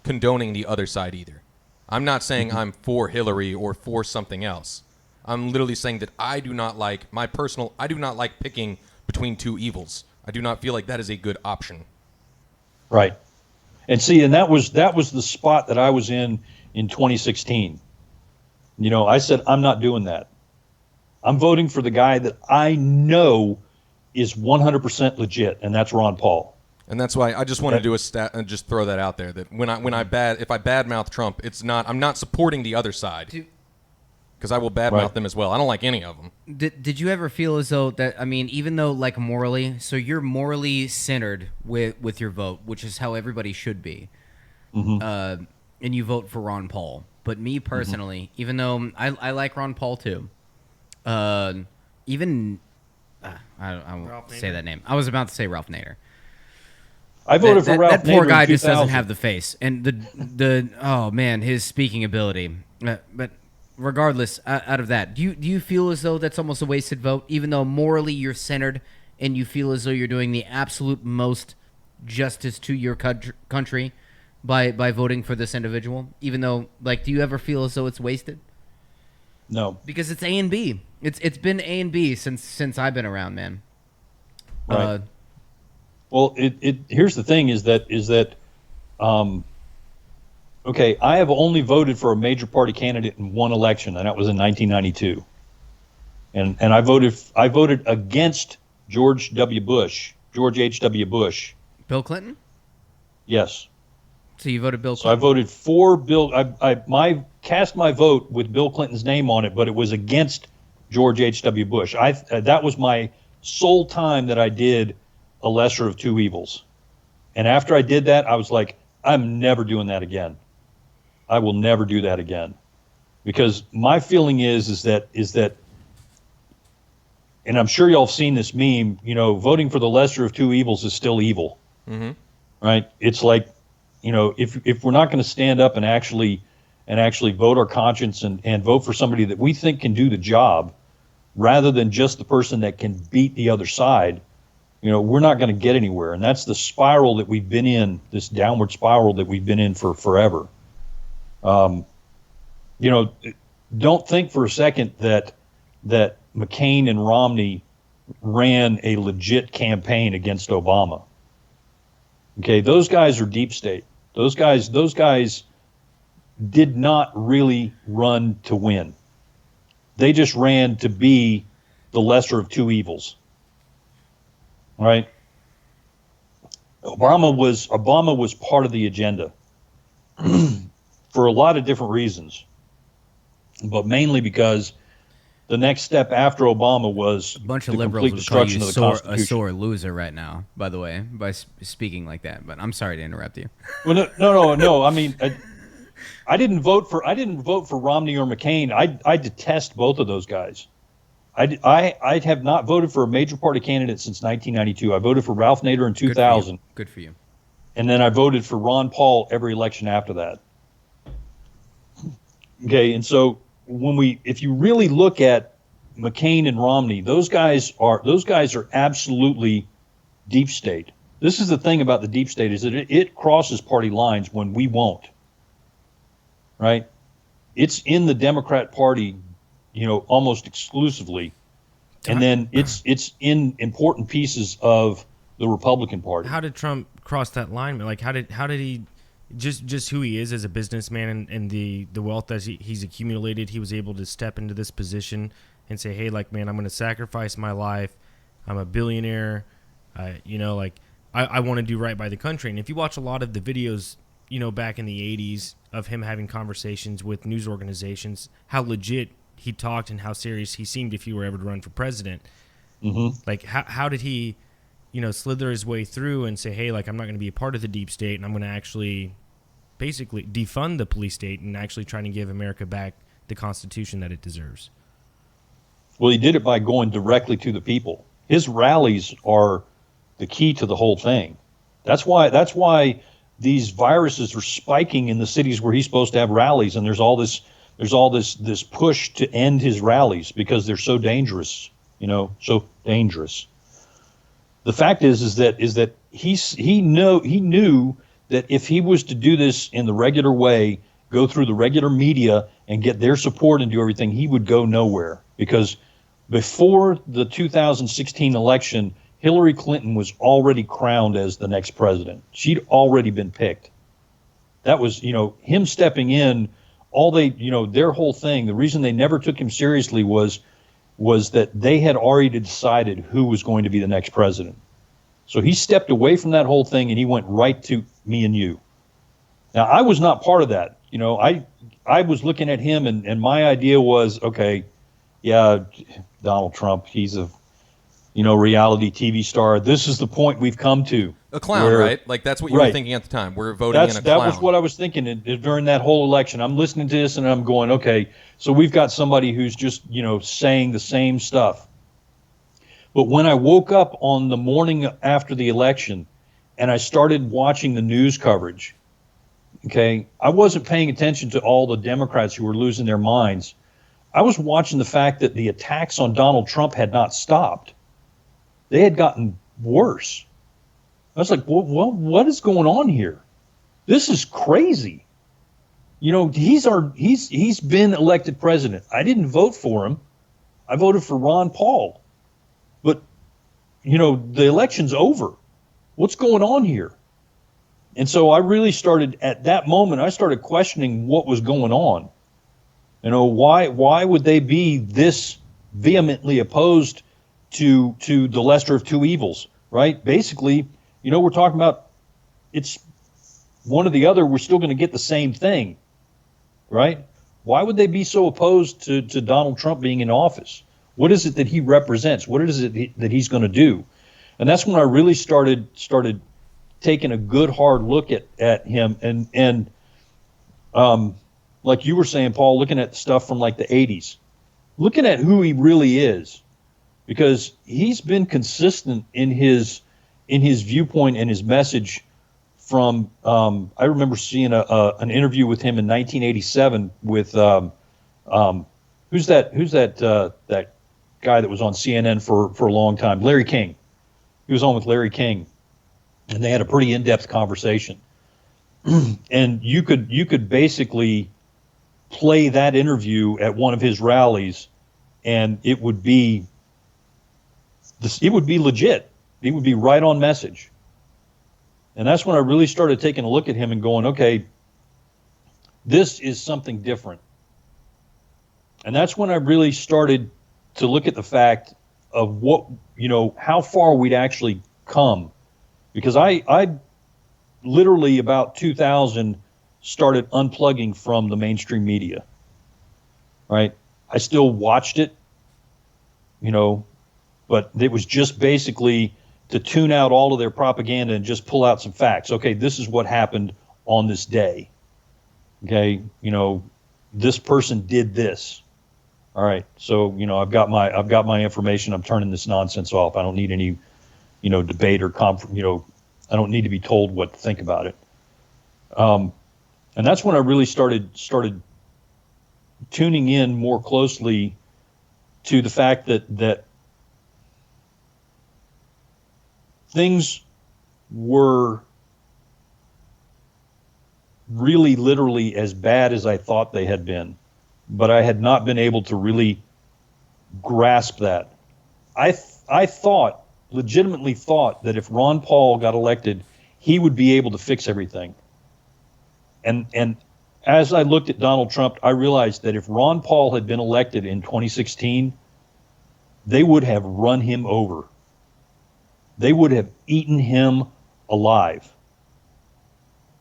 Speaker 4: condoning the other side either. I'm not saying I'm for Hillary or for something else. I'm literally saying that I do not like picking between two evils. I do not feel like that is a good option.
Speaker 2: Right. And see, and that was the spot that I was in 2016. You know, I said, I'm not doing that. I'm voting for the guy that I know is 100% legit, and that's Ron Paul.
Speaker 4: And that's why I just want to do a stat and just throw that out there that if I badmouth Trump, I'm not supporting the other side. Because I will badmouth them as well. I don't like any of them.
Speaker 3: Did you ever feel as though that, I mean, even though like morally, so you're morally centered with your vote, which is how everybody should be, and you vote for Ron Paul. But me personally, even though I like Ron Paul too, I won't say that name. I was about to say Ralph Nader.
Speaker 2: I voted for Ralph Nader.
Speaker 3: That poor guy
Speaker 2: in
Speaker 3: just
Speaker 2: 2000.
Speaker 3: doesn't have the face, and the oh man, his speaking ability. But regardless, out of that, do you feel as though that's almost a wasted vote, even though morally you're centered and you feel as though you're doing the absolute most justice to your country by voting for this individual? Even though, like, do you ever feel as though it's wasted?
Speaker 2: No,
Speaker 3: Because it's A and B. It's been A and B since I've been around, man.
Speaker 2: right. Well, here's the thing is that okay, I have only voted for a major party candidate in one election, and that was in 1992. And I voted against George H.W. Bush.
Speaker 3: Bill Clinton?
Speaker 2: Yes.
Speaker 3: So you voted Bill
Speaker 2: So I
Speaker 3: Clinton?
Speaker 2: voted for Bill. I cast my vote with Bill Clinton's name on it, but it was against George H.W. Bush. That was my sole time that I did a lesser of two evils. And after I did that, I was like, I'm never doing that again. I will never do that again. Because my feeling is that, and I'm sure y'all have seen this meme, you know, voting for the lesser of two evils is still evil. Right? It's like, you know, if we're not going to stand up and actually vote our conscience and vote for somebody that we think can do the job, rather than just the person that can beat the other side, you know, we're not going to get anywhere. And that's the spiral that we've been in, this downward spiral that we've been in for forever. You know, don't think for a second that McCain and Romney ran a legit campaign against Obama. Okay, those guys are deep state. Those guys did not really run to win. They just ran to be the lesser of two evils. Right? Obama was part of the agenda for a lot of different reasons, but mainly because the next step after Obama was
Speaker 3: A bunch of
Speaker 2: the
Speaker 3: liberals
Speaker 2: complete
Speaker 3: would call
Speaker 2: destruction
Speaker 3: you
Speaker 2: of the
Speaker 3: a
Speaker 2: Constitution.
Speaker 3: sore loser right now, by the way, by speaking like that. But I'm sorry to interrupt you.
Speaker 2: Well, no. I mean, I didn't vote for Romney or McCain. I detest both of those guys. I have not voted for a major party candidate since 1992. I voted for Ralph Nader in 2000.
Speaker 3: Good for you.
Speaker 2: And then I voted for Ron Paul every election after that. Okay, and so if you really look at McCain and Romney, those guys are absolutely deep state. This is the thing about the deep state, is that it crosses party lines when we won't. Right? It's in the Democrat Party, you know, almost exclusively, and then it's in important pieces of the Republican Party.
Speaker 1: How did Trump cross that line? Like, how did he just who he is as a businessman and the wealth that he's accumulated? He was able to step into this position and say, hey, like, man, I'm going to sacrifice my life. I'm a billionaire. You know, like, I want to do right by the country. And if you watch a lot of the videos, you know, back in the 80s of him having conversations with news organizations, how legit he talked and how serious he seemed if he were ever to run for president. Like, how did he slither his way through and say, hey, like, I'm not going to be a part of the deep state, and I'm going to actually basically defund the police state and actually trying to give America back the Constitution that it deserves.
Speaker 2: Well, he did it by going directly to the people. His rallies are the key to the whole thing. That's why these viruses are spiking in the cities where he's supposed to have rallies, and there's all this push to end his rallies because they're so dangerous, so dangerous. The fact is that he knew that if he was to do this in the regular way, go through the regular media and get their support and do everything, he would go nowhere. Because before the 2016 election, Hillary Clinton was already crowned as the next president. She'd already been picked. That was, him stepping in, their whole thing, the reason they never took him seriously was that they had already decided who was going to be the next president. So he stepped away from that whole thing and he went right to me and you. Now, I was not part of that. I was looking at him and my idea was, okay, yeah, Donald Trump, he's a, reality TV star. This is the point we've come to.
Speaker 4: A clown, right? Like, that's what you were thinking at the time. We're voting in a clown. That
Speaker 2: was what I was thinking during that whole election. I'm listening to this and I'm going, okay, so we've got somebody who's just, saying the same stuff. But when I woke up on the morning after the election and I started watching the news coverage, okay, I wasn't paying attention to all the Democrats who were losing their minds. I was watching the fact that the attacks on Donald Trump had not stopped. They had gotten worse. I was like, well, what is going on here? This is crazy. He's been elected president. I didn't vote for him. I voted for Ron Paul. But, the election's over. What's going on here? And so I really started, at that moment, I started questioning what was going on. Why would they be this vehemently opposed to the lesser of two evils, right? Basically, we're talking about it's one or the other, we're still going to get the same thing, right? Why would they be so opposed to Donald Trump being in office? What is it that he represents? What is it that he's going to do? And that's when I really started taking a good hard look at him and like you were saying, Paul, looking at stuff from like the 80s, looking at who he really is, because he's been consistent in his viewpoint and his message from I remember seeing an interview with him in 1987 with who's that guy that was on CNN for a long time, Larry King. He was on with Larry King, and they had a pretty in-depth conversation. And you could basically play that interview at one of his rallies, and it would be legit. It would be right on message. And that's when I really started taking a look at him and going, okay, this is something different. And that's when I really started to look at the fact of what, how far we'd actually come. Because I literally about 2000 started unplugging from the mainstream media, right? I still watched it, but it was just basically to tune out all of their propaganda and just pull out some facts. Okay, this is what happened on this day. Okay, this person did this. All right, so I've got my information. I'm turning this nonsense off. I don't need any, debate or I don't need to be told what to think about it. And that's when I really started tuning in more closely to the fact that things were really literally as bad as I thought they had been, but I had not been able to really grasp that. I legitimately thought that if Ron Paul got elected, he would be able to fix everything. And as I looked at Donald Trump, I realized that if Ron Paul had been elected in 2016, they would have run him over. They would have eaten him alive,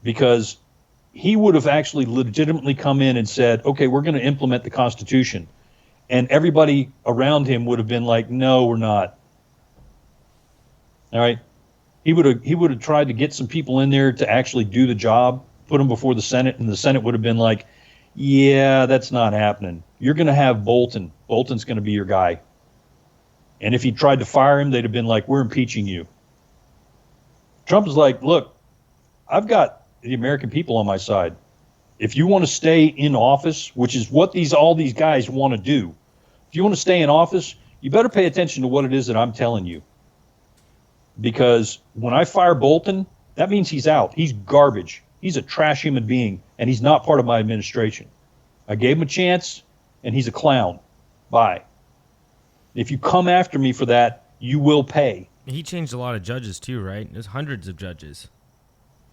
Speaker 2: because he would have actually legitimately come in and said, okay, we're going to implement the Constitution. And everybody around him would have been like, no, we're not. All right. He would have tried to get some people in there to actually do the job, put them before the Senate, and the Senate would have been like, yeah, that's not happening. You're going to have Bolton. Bolton's going to be your guy. And if he tried to fire him, they'd have been like, we're impeaching you. Trump is like, look, I've got the American people on my side. If you want to stay in office, which is what all these guys want to do, if you want to stay in office, you better pay attention to what it is that I'm telling you. Because when I fire Bolton, that means he's out. He's garbage. He's a trash human being, and he's not part of my administration. I gave him a chance, and he's a clown. Bye. If you come after me for that, you will pay.
Speaker 1: He changed a lot of judges too, right? There's hundreds of judges.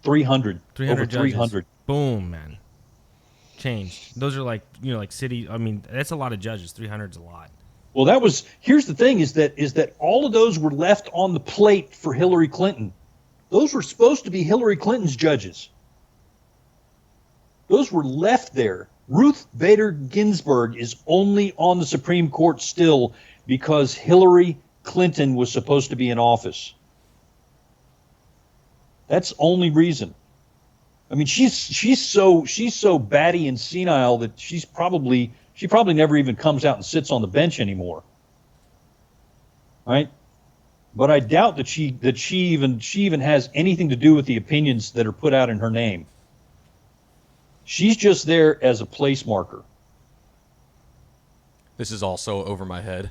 Speaker 2: 300.
Speaker 1: 300
Speaker 2: Over
Speaker 1: judges.
Speaker 2: 300.
Speaker 1: Boom, man. Changed. Those are like, like city. I mean, that's a lot of judges. 300's a lot.
Speaker 2: Well, here's the thing is that all of those were left on the plate for Hillary Clinton. Those were supposed to be Hillary Clinton's judges. Those were left there. Ruth Bader Ginsburg is only on the Supreme Court still because Hillary Clinton was supposed to be in office. That's the only reason. I mean, she's so batty and senile that she probably never even comes out and sits on the bench anymore. Right? But I doubt that she even has anything to do with the opinions that are put out in her name. She's just there as a place marker.
Speaker 4: This is all so over my head.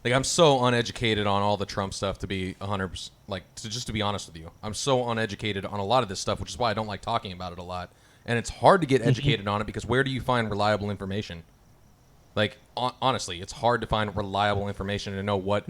Speaker 4: Like, I'm so uneducated on all the Trump stuff to be 100%, just to be honest with you. I'm so uneducated on a lot of this stuff, which is why I don't like talking about it a lot. And it's hard to get educated on it because where do you find reliable information? Like, honestly, it's hard to find reliable information to know what...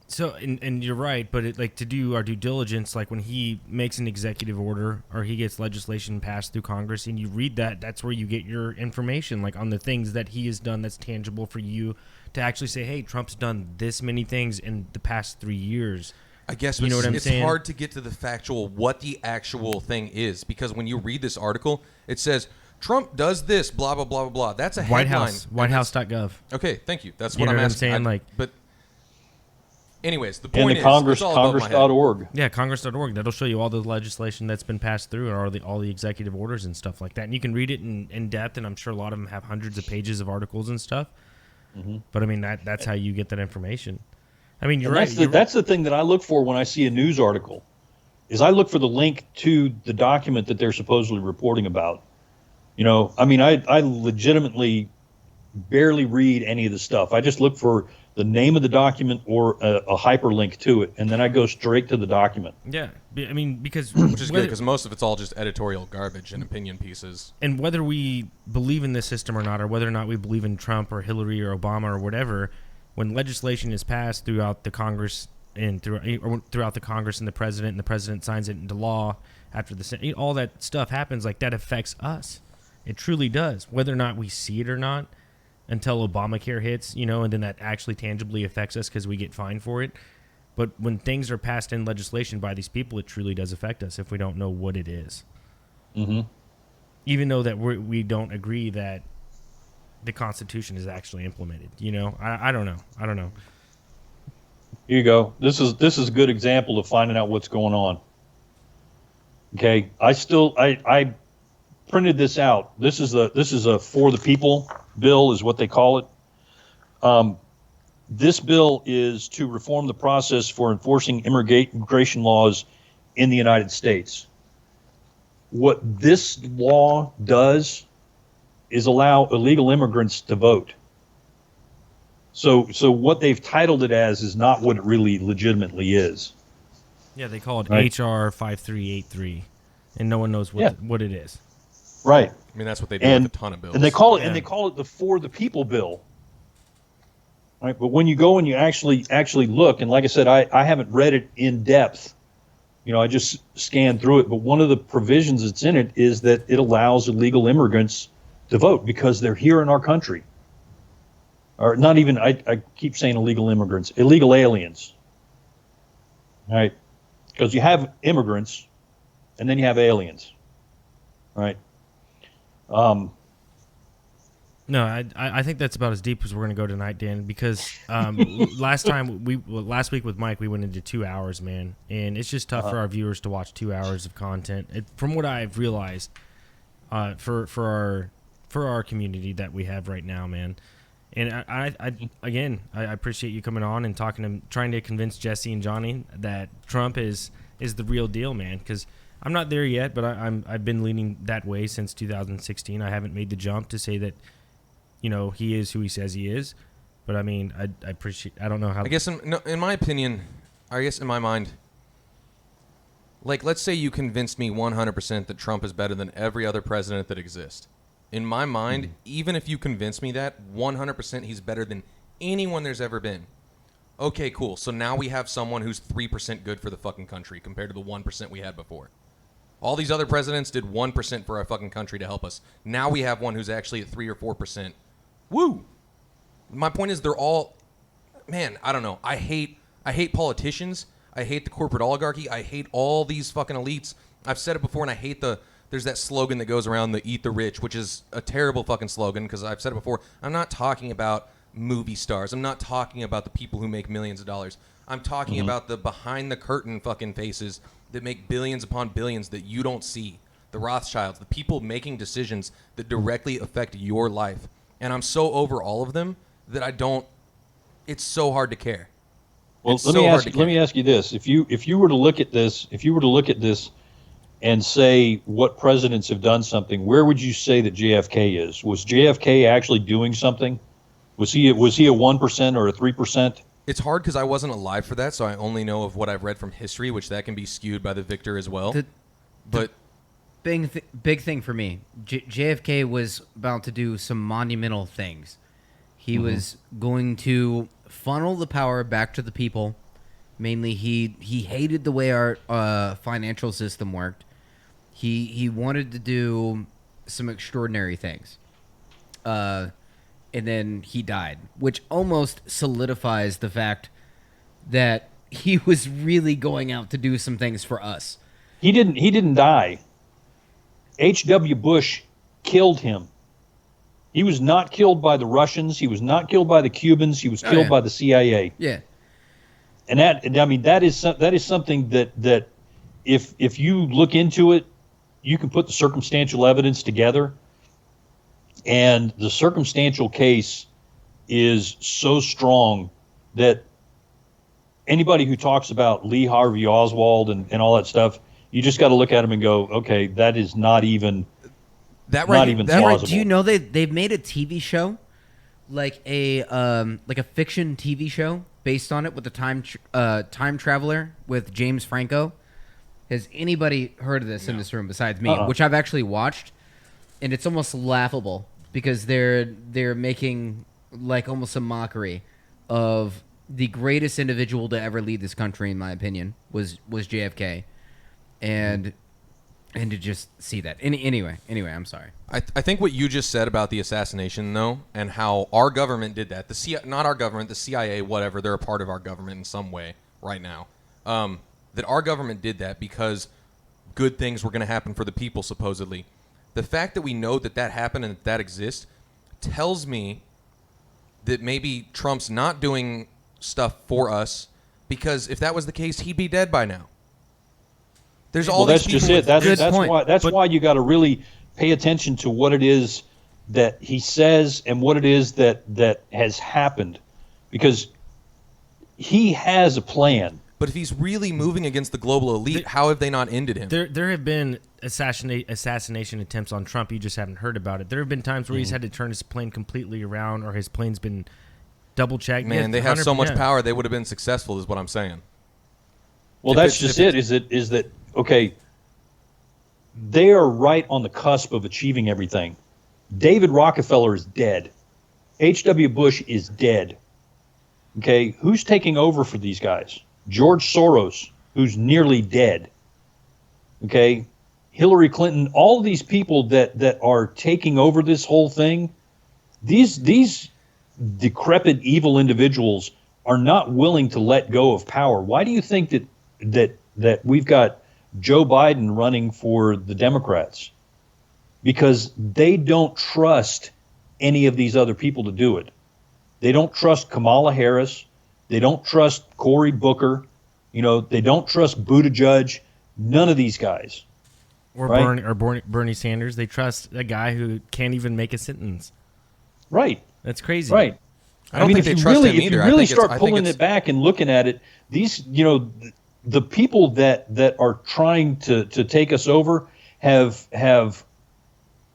Speaker 1: So, and you're right, but to do our due diligence, like when he makes an executive order or he gets legislation passed through Congress and you read that, that's where you get your information, like on the things that he has done that's tangible for you to actually say, hey, Trump's done this many things in the past 3 years.
Speaker 4: I guess
Speaker 1: you know what I'm saying?
Speaker 4: It's hard to get to the factual, what the actual thing is, because when you read this article, it says, Trump does this, blah, blah, blah, blah, blah. That's a
Speaker 1: White
Speaker 4: headline.
Speaker 1: House, whitehouse.gov.
Speaker 4: Okay, thank you. That's
Speaker 1: You
Speaker 4: what
Speaker 1: know
Speaker 4: I'm
Speaker 1: what I'm
Speaker 4: asking.
Speaker 1: saying?
Speaker 4: But anyways, the
Speaker 2: And
Speaker 4: point
Speaker 2: the
Speaker 4: is,
Speaker 2: Congress,
Speaker 4: it's all above my head.
Speaker 2: Congress.org.
Speaker 1: Yeah, Congress.org. That'll show you all the legislation that's been passed through and all the executive orders and stuff like that. And you can read it in depth, and I'm sure a lot of them have hundreds of pages of articles and stuff. Mm-hmm. But, I mean, that's how you get that information. I mean, you're right.
Speaker 2: That's the thing that I look for when I see a news article, is I look for the link to the document that they're supposedly reporting about. You know, I mean, I legitimately barely read any of the stuff. I just look for the name of the document or a hyperlink to it, and then I go straight to the document.
Speaker 1: Yeah, I mean, because...
Speaker 4: Which is good, because most of it's all just editorial garbage and opinion pieces.
Speaker 1: And whether we believe in this system or not, or whether or not we believe in Trump or Hillary or Obama or whatever, when legislation is passed throughout the Congress and throughout the Congress and the president signs it into law after the Senate, all that stuff happens, like that affects us. It truly does, whether or not we see it or not, until Obamacare hits, and then that actually tangibly affects us because we get fined for it. But when things are passed in legislation by these people, it truly does affect us if we don't know what it is. Mm-hmm. Even though that we don't agree that the Constitution is actually implemented. I don't know.
Speaker 2: Here you go. This is a good example of finding out what's going on. Okay, I printed this out. This is a for the people bill, is what they call it. This bill is to reform the process for enforcing immigration laws in the United States. What this law does is allow illegal immigrants to vote. So what they've titled it as is not what it really legitimately is.
Speaker 1: Yeah, they call it
Speaker 2: right.
Speaker 1: HR 5383, and no one knows what it is.
Speaker 2: Right.
Speaker 4: I mean, that's what they do with a ton of bills.
Speaker 2: And they call it the For the People bill. Right? But when you go and you actually look, and like I said, I haven't read it in depth. I just scanned through it. But one of the provisions that's in it is that it allows illegal immigrants to vote because they're here in our country. Or not even, I keep saying illegal immigrants, illegal aliens. Right? Because you have immigrants, and then you have aliens. Right?
Speaker 1: No, No, I think that's about as deep as we're going to go tonight, Dan, because last week with Mike, we went into 2 hours, man. And it's just tough for our viewers to watch 2 hours of content. From what I've realized for our community that we have right now, man. And I appreciate you coming on and trying to convince Jesse and Johnny that Trump is the real deal, man, because I'm not there yet, but I've been leaning that way since 2016. I haven't made the jump to say that, he is who he says he is. But I mean, I appreciate. I don't know how.
Speaker 4: I guess in my opinion, in my mind, like, let's say you convinced me 100% that Trump is better than every other president that exists. In my mind, even if you convince me that 100% he's better than anyone there's ever been. Okay, cool. So now we have someone who's 3% good for the fucking country compared to the 1% we had before. All these other presidents did 1% for our fucking country to help us. Now we have one who's actually at 3 or 4%. Woo! My point is they're all, man, I don't know. I hate politicians. I hate the corporate oligarchy. I hate all these fucking elites. I've said it before, and I hate there's that slogan that goes around, the eat the rich, which is a terrible fucking slogan, because I've said it before. I'm not talking about movie stars. I'm not talking about the people who make millions of dollars. I'm talking about the behind the curtain fucking faces that make billions upon billions that you don't see. The Rothschilds, the people making decisions that directly affect your life. And I'm so over all of them that it's so hard to care.
Speaker 2: Well, let me ask you this. If you were to look at this, and say what presidents have done something, where would you say that JFK is? Was JFK actually doing something? Was he a 1% or a 3%?
Speaker 4: It's hard because I wasn't alive for that, so I only know of what I've read from history, which that can be skewed by the victor as well. But
Speaker 3: big thing for me, JFK was about to do some monumental things. He was going to funnel the power back to the people. Mainly, he hated the way our financial system worked. He wanted to do some extraordinary things. And then he died, which almost solidifies the fact that he was really going out to do some things for us.
Speaker 2: He didn't die. H.W. Bush killed him. He was not killed by the Russians. He was not killed by the Cubans. He was killed by the CIA.
Speaker 3: Yeah.
Speaker 2: And that is something that if you look into it, you can put the circumstantial evidence together. And the circumstantial case is so strong that anybody who talks about Lee Harvey Oswald and all that stuff, you just got to look at him and go, okay, that is not even plausible.
Speaker 3: Do you know they've made a TV show, like a fiction TV show based on it with the time traveler with James Franco? Has anybody heard of this in this room besides me? Which I've actually watched, and it's almost laughable because they're making like almost a mockery of the greatest individual to ever lead this country, in my opinion, was JFK, and to just see that. Anyway, I'm sorry.
Speaker 4: I think what you just said about the assassination, though, and how our government did that, not our government, the CIA, whatever, they're a part of our government in some way right now, that our government did that because good things were going to happen for the people, supposedly. The fact that we know that happened and that exists tells me that maybe Trump's not doing stuff for us, because if that was the case, he'd be dead by now. There's all these people.
Speaker 2: That's just it. That's why you got to really pay attention to what it is that he says and what it is that has happened, because he has a plan.
Speaker 4: But if he's really moving against the global elite, how have they not ended him?
Speaker 1: There have been assassination attempts on Trump. You just haven't heard about it. There have been times where he's had to turn his plane completely around, or his plane's been double-checked.
Speaker 4: Man, they have so much power, they would have been successful, is what I'm saying.
Speaker 2: Well, that's just it. Is that okay? They are right on the cusp of achieving everything. David Rockefeller is dead. H.W. Bush is dead. Okay, who's taking over for these guys? George Soros, who's nearly dead. Okay, Hillary Clinton, all of these people that are taking over this whole thing, these decrepit, evil individuals are not willing to let go of power. Why do you think that we've got Joe Biden running for the Democrats? Because they don't trust any of these other people to do it. They don't trust Kamala Harris. They don't trust Cory Booker. They don't trust Buttigieg. None of these guys.
Speaker 1: Or
Speaker 2: right?
Speaker 1: Bernie Sanders. They trust a guy who can't even make a sentence.
Speaker 2: Right.
Speaker 1: That's crazy.
Speaker 2: Right.
Speaker 4: I don't think they trust him either.
Speaker 2: If you really start pulling it back and looking at it, these, the people that are trying to take us over have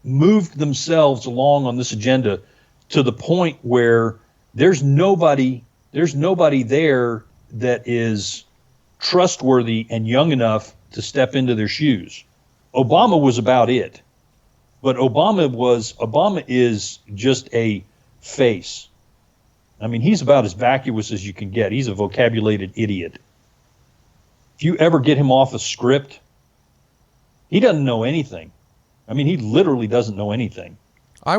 Speaker 2: moved themselves along on this agenda to the point where there's nobody there that is trustworthy and young enough to step into their shoes. Obama was about it, but Obama is just a face. I mean, he's about as vacuous as you can get. He's a vocabulated idiot. If you ever get him off a script, he doesn't know anything. I mean, he literally doesn't know anything.
Speaker 4: I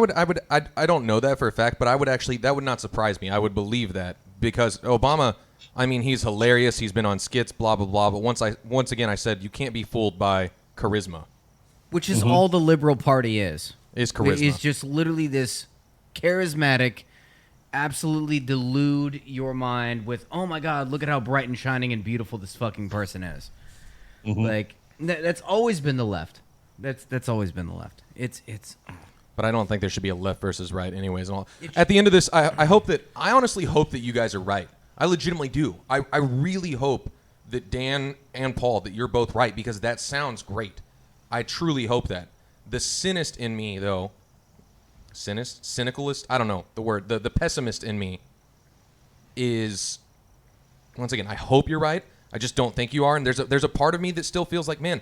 Speaker 4: don't know that for a fact, but that would not surprise me. I would believe that because Obama, I mean, he's hilarious. He's been on skits, blah, blah, blah. But once again, I said you can't be fooled by charisma.
Speaker 3: Which is all the liberal party is.
Speaker 4: Is charisma.
Speaker 3: It's just literally this charismatic, absolutely delude your mind with, oh my God, look at how bright and shining and beautiful this fucking person is. Like, that's always been the left. That's always been the left. It's.
Speaker 4: But I don't think there should be a left versus right anyways. At the end of this, I honestly hope that you guys are right. I legitimately do. I really hope that Dan and Paul, that you're both right, because that sounds great. I truly hope that. The cynist in me, though, cynicalist, I don't know the word, the pessimist in me is, once again, I hope you're right. I just don't think you are. And there's a part of me that still feels like, man,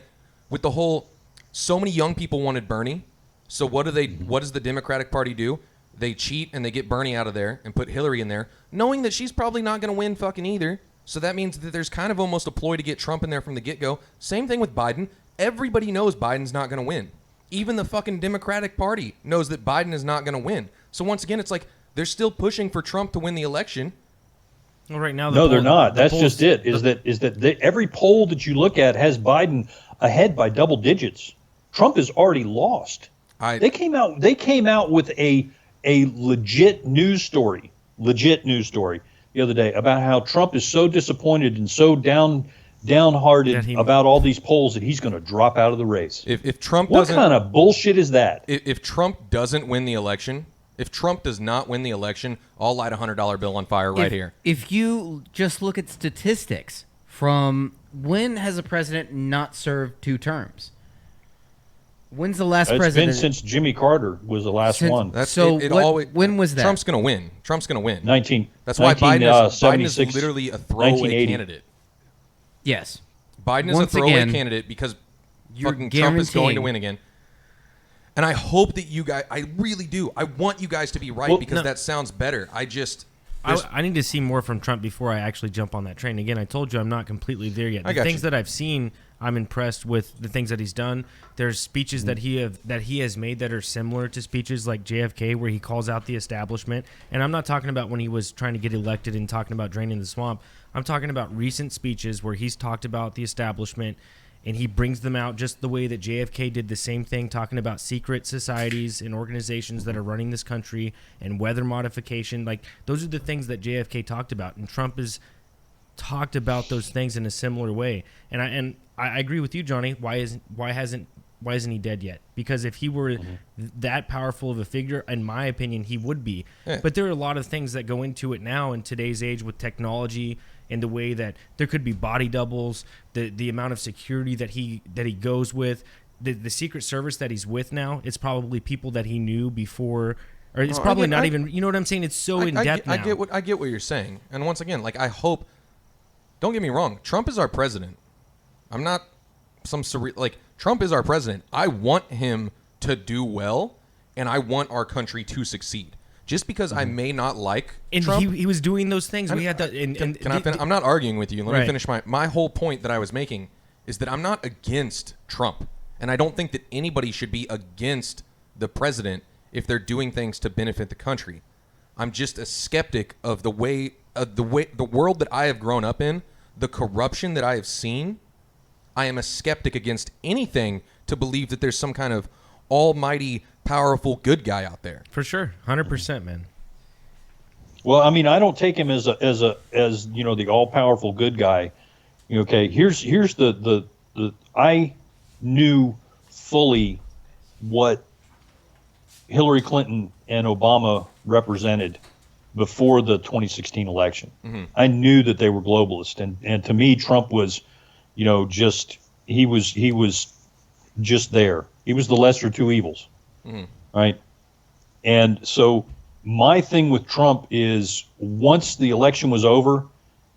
Speaker 4: with the whole, so many young people wanted Bernie. So what does the Democratic Party do? They cheat and they get Bernie out of there and put Hillary in there, knowing that she's probably not going to win fucking either. So that means that there's kind of almost a ploy to get Trump in there from the get-go. Same thing with Biden. Everybody knows Biden's not going to win. Even the fucking Democratic Party knows that Biden is not going to win. So once again, it's like they're still pushing for Trump to win the election.
Speaker 1: Well, right now,
Speaker 2: they're not. That's just it. Every poll that you look at has Biden ahead by double digits. Trump has already lost. They came out with a legit news story the other day about how Trump is so disappointed and so downhearted about all these polls that he's going to drop out of the race.
Speaker 4: If Trump
Speaker 2: what kind of bullshit is that?
Speaker 4: If Trump doesn't win the election, if Trump does not win the election, I'll light a $100 bill on fire right here.
Speaker 3: If you just look at statistics from when has a president not served 2 terms? When's the last president?
Speaker 2: It's been since Jimmy Carter was the last one.
Speaker 3: When was that?
Speaker 4: Trump's going to win. Trump's going to win. That's
Speaker 2: 19,
Speaker 4: why Biden is
Speaker 2: 76,
Speaker 4: literally a throwaway candidate.
Speaker 3: Yes.
Speaker 4: Biden is a throwaway candidate because fucking Trump is going to win again. And I hope that you guys, I really do. I want you guys to be right because that sounds better. I
Speaker 1: need to see more from Trump before I actually jump on that train. Again, I told you I'm not completely there yet. The things that I've seen, I'm impressed with the things that he's done. There's speeches that he has made that are similar to speeches like JFK, where he calls out the establishment. And I'm not talking about when he was trying to get elected and talking about draining the swamp. I'm talking about recent speeches where he's talked about the establishment and he brings them out just the way that JFK did the same thing, talking about secret societies and organizations that are running this country and weather modification. Like, those are the things that JFK talked about, and Trump has talked about those things in a similar way. And I agree with you, Johnny. Why isn't he dead yet? Because if he were that powerful of a figure, in my opinion, he would be. Yeah. But there are a lot of things that go into it now in today's age with technology and the way that there could be body doubles, the amount of security that he goes with, the Secret Service that he's with now. It's probably people that he knew before, or it's probably not even. You know what I'm saying? It's so in depth now.
Speaker 4: I get what you're saying, and once again, like, I hope. Don't get me wrong. Trump is our president. I'm not some surreal, like, Trump is our president. I want him to do well, and I want our country to succeed. Just because I may not like Trump,
Speaker 1: he was doing those things. We had to.
Speaker 4: I'm not arguing with you. Let me finish my whole point that I was making is that I'm not against Trump, and I don't think that anybody should be against the president if they're doing things to benefit the country. I'm just a skeptic of the world that I have grown up in, the corruption that I have seen. I am a skeptic against anything to believe that there's some kind of almighty, powerful, good guy out there.
Speaker 1: For sure. 100%, man.
Speaker 2: Well, I mean, I don't take him as the all powerful good guy. Okay, here's the I knew fully what Hillary Clinton and Obama represented before the 2016 election. I knew that they were globalists, and to me, Trump was, just he was just there. He was the lesser of two evils, right? And so my thing with Trump is once the election was over,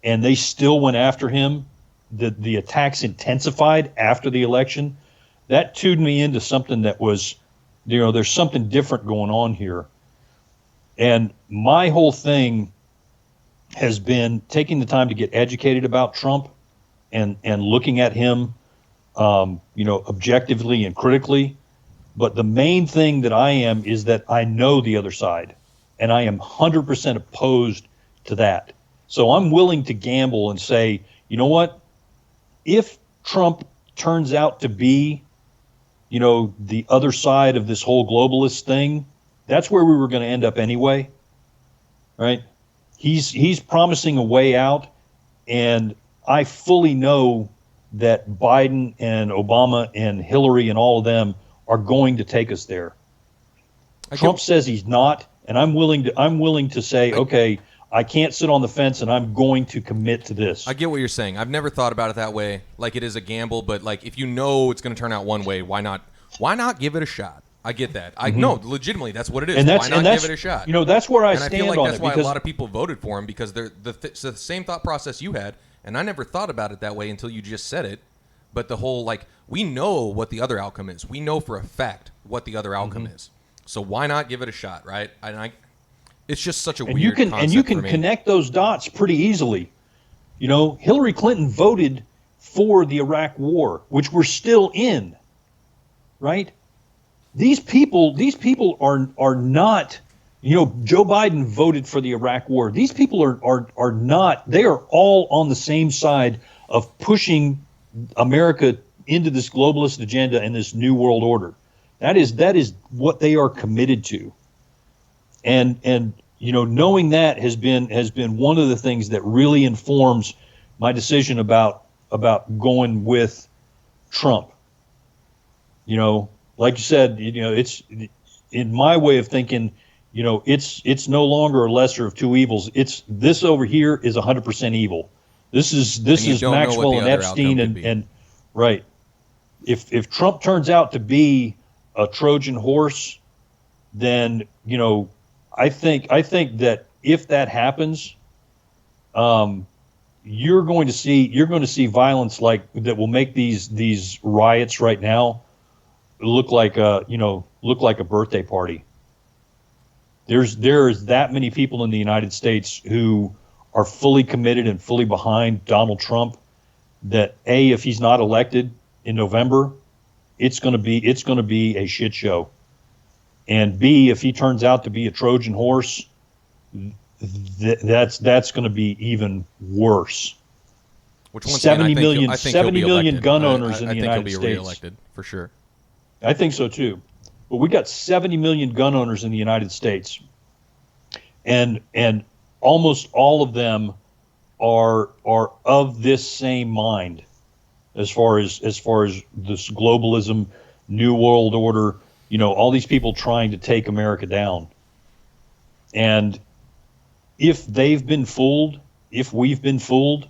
Speaker 2: and they still went after him, the attacks intensified after the election. That tuned me into something that was, there's something different going on here. And my whole thing has been taking the time to get educated about Trump and looking at him, objectively and critically. But the main thing that I am is that I know the other side, and I am 100% opposed to that. So I'm willing to gamble and say, you know what? If Trump turns out to be, the other side of this whole globalist thing, that's where we were going to end up anyway, right? He's promising a way out, and I fully know that Biden and Obama and Hillary and all of them are going to take us there. Trump says he's not, and I'm willing to say, okay, I can't sit on the fence, and I'm going to commit to this.
Speaker 4: I get what you're saying. I've never thought about it that way. Like it is a gamble, but like if you know it's going to turn out one way, why not? Why not give it a shot? I get that. I know legitimately that's what it is.
Speaker 2: And
Speaker 4: why not give it a shot?
Speaker 2: That's where I stand
Speaker 4: and I feel like
Speaker 2: on
Speaker 4: that's
Speaker 2: it
Speaker 4: why a lot of people voted for him because they're it's the same thought process you had, and I never thought about it that way until you just said it. But the whole we know what the other outcome is. We know for a fact what the other outcome is. So why not give it a shot, right? It's just such a weird concept
Speaker 2: and you can
Speaker 4: for me.
Speaker 2: connect those dots pretty easily. Hillary Clinton voted for the Iraq War, which we're still in, right? These people are not. Joe Biden voted for the Iraq War. These people are not. They are all on the same side of pushing America into this globalist agenda and this new world order. That is what they are committed to. And knowing that has been one of the things that really informs my decision about going with Trump. Like you said, it's in my way of thinking, it's no longer a lesser of two evils. It's this over here is 100% evil. This is Maxwell and Epstein and right. If Trump turns out to be a Trojan horse, then I think that if that happens, you're going to see violence like that will make these riots right now look like a birthday party. There's that many people in the United States who are fully committed and fully behind Donald Trump that if he's not elected in November, it's going to be a shit show. And B, if he turns out to be a Trojan horse, that's going to be even worse.
Speaker 4: Which once
Speaker 2: 70
Speaker 4: again,
Speaker 2: million,
Speaker 4: I think
Speaker 2: 70
Speaker 4: he'll be
Speaker 2: million
Speaker 4: elected.
Speaker 2: gun owners in
Speaker 4: I
Speaker 2: the
Speaker 4: think
Speaker 2: United
Speaker 4: he'll be
Speaker 2: States.
Speaker 4: reelected for sure.
Speaker 2: I think so too. But we got 70 million gun owners in the United States, and almost all of them are of this same mind, as far as this globalism, new world order. All these people trying to take America down. And if they've been fooled, if we've been fooled,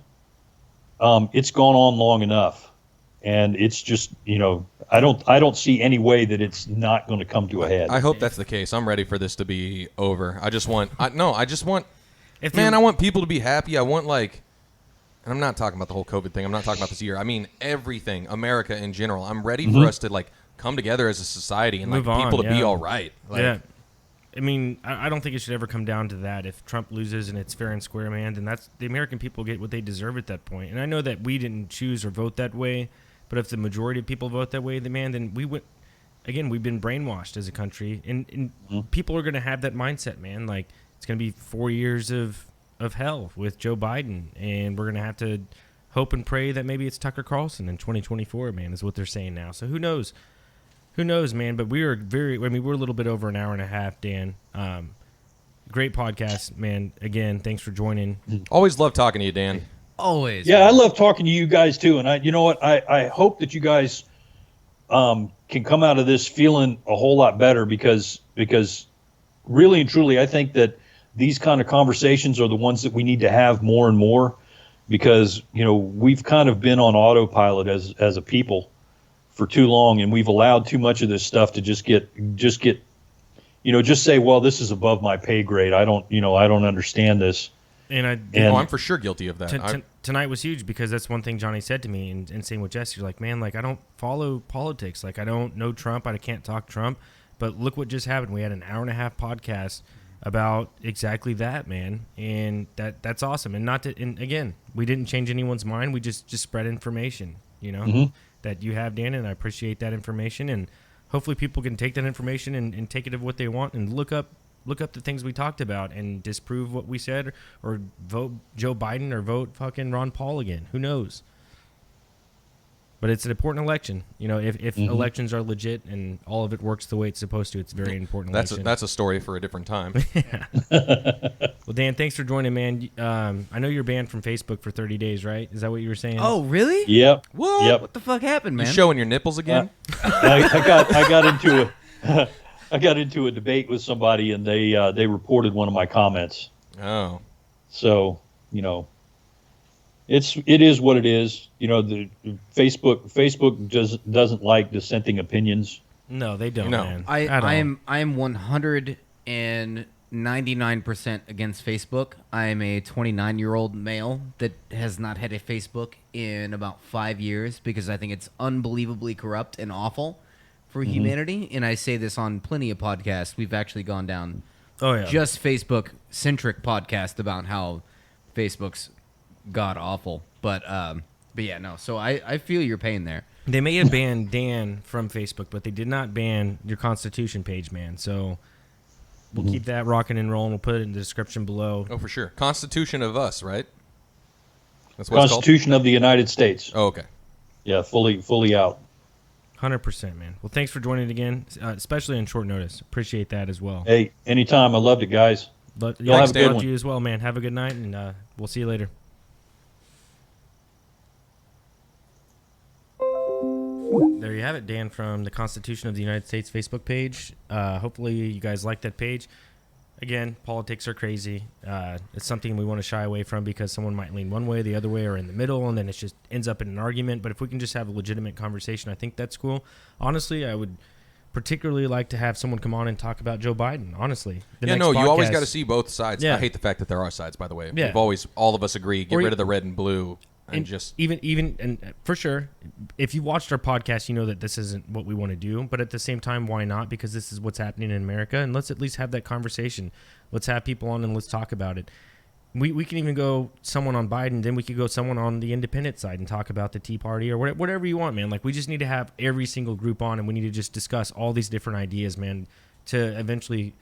Speaker 2: it's gone on long enough. And it's just, I don't see any way that it's not going to come to a head.
Speaker 4: I hope that's the case. I'm ready for this to be over. I want people to be happy. I want and I'm not talking about the whole COVID thing. I'm not talking about this year. I mean everything, America in general. I'm ready for us to come together as a society and
Speaker 1: Move on,
Speaker 4: people to be all right.
Speaker 1: Yeah. I mean, I don't think it should ever come down to that. If Trump loses and it's fair and square, man, then that's the American people get what they deserve at that point. And I know that we didn't choose or vote that way, but if the majority of people vote that way, then we went. Again, we've been brainwashed as a country, and people are going to have that mindset, man. Like it's going to be 4 years of hell with Joe Biden, and we're going to have to hope and pray that maybe it's Tucker Carlson in 2024, man, is what they're saying now. So who knows? Who knows, man? But we were we're a little bit over an hour and a half, Dan. Great podcast, man. Again, thanks for joining.
Speaker 4: Always love talking to you, Dan.
Speaker 3: Always.
Speaker 2: Yeah, I love talking to you guys too, and you know what? I hope that you guys can come out of this feeling a whole lot better because really and truly, I think that these kind of conversations are the ones that we need to have more and more because we've kind of been on autopilot as a people for too long, and we've allowed too much of this stuff to just say, well, this is above my pay grade. I don't understand this.
Speaker 1: And
Speaker 4: I'm for sure guilty of that.
Speaker 1: Tonight was huge because that's one thing Johnny said to me, and same with Jesse. You're like, man, like I don't follow politics. Like I don't know Trump. I can't talk Trump. But look what just happened. We had an hour and a half podcast about exactly that, man, and that's awesome. And and again, we didn't change anyone's mind. We just spread information, that you have, Dan, and I appreciate that information. And hopefully people can take that information and take it of what they want and look up the things we talked about and disprove what we said or vote Joe Biden or vote fucking Ron Paul again. Who knows? But it's an important election. If elections are legit and all of it works the way it's supposed to, it's a very important election.
Speaker 4: That's a story for a different time.
Speaker 1: Well, Dan, thanks for joining, man. I know you're banned from Facebook for 30 days, right? Is that what you were saying?
Speaker 3: Oh, really?
Speaker 2: Yep.
Speaker 3: What?
Speaker 2: Yep.
Speaker 3: What the fuck happened, man?
Speaker 4: You showing your nipples again?
Speaker 2: I got into a debate with somebody, and they reported one of my comments.
Speaker 4: Oh.
Speaker 2: So it is what it is. The Facebook doesn't like dissenting opinions.
Speaker 1: No, they don't,
Speaker 4: No.
Speaker 1: man.
Speaker 3: I am 199% against Facebook. I am a 29-year-old male that has not had a Facebook in about 5 years because I think it's unbelievably corrupt and awful for humanity. And I say this on plenty of podcasts. We've actually gone down just Facebook-centric podcast about how Facebook's god awful. But yeah, no. So I feel your pain there.
Speaker 1: They may have banned Dan from Facebook, but they did not ban your Constitution page, man. So we'll keep that rocking and rolling. We'll put it in the description below.
Speaker 4: Oh, for sure. Constitution of us, right? That's what
Speaker 2: Constitution of the United States.
Speaker 4: Oh, okay.
Speaker 2: Yeah, fully out.
Speaker 1: 100%, man. Well, thanks for joining again, especially on short notice. Appreciate that as well.
Speaker 2: Hey, anytime. I loved it, guys.
Speaker 1: But
Speaker 2: Y'all have a good
Speaker 1: to
Speaker 2: one.
Speaker 1: you as well, man. Have a good night, and we'll see you later. There you have it, Dan, from the Constitution of the United States Facebook page. Hopefully you guys like that page. Again, politics are crazy. It's something we want to shy away from because someone might lean one way, the other way, or in the middle, and then it just ends up in an argument. But if we can just have a legitimate conversation, I think that's cool. Honestly, I would particularly like to have someone come on and talk about Joe Biden, honestly.
Speaker 4: You always got to see both sides.
Speaker 1: Yeah.
Speaker 4: I hate the fact that there are sides, by the way.
Speaker 1: Yeah.
Speaker 4: We've always, all of us agree, get rid of the red and blue. And just
Speaker 1: even and for sure, if you watched our podcast, you know that this isn't what we want to do. But at the same time, why not? Because this is what's happening in America, and let's at least have that conversation. Let's have people on and let's talk about it. We can even go someone on Biden, then we could go someone on the independent side and talk about the Tea Party or whatever you want, man. Like we just need to have every single group on, and we need to just discuss all these different ideas, man. To eventually,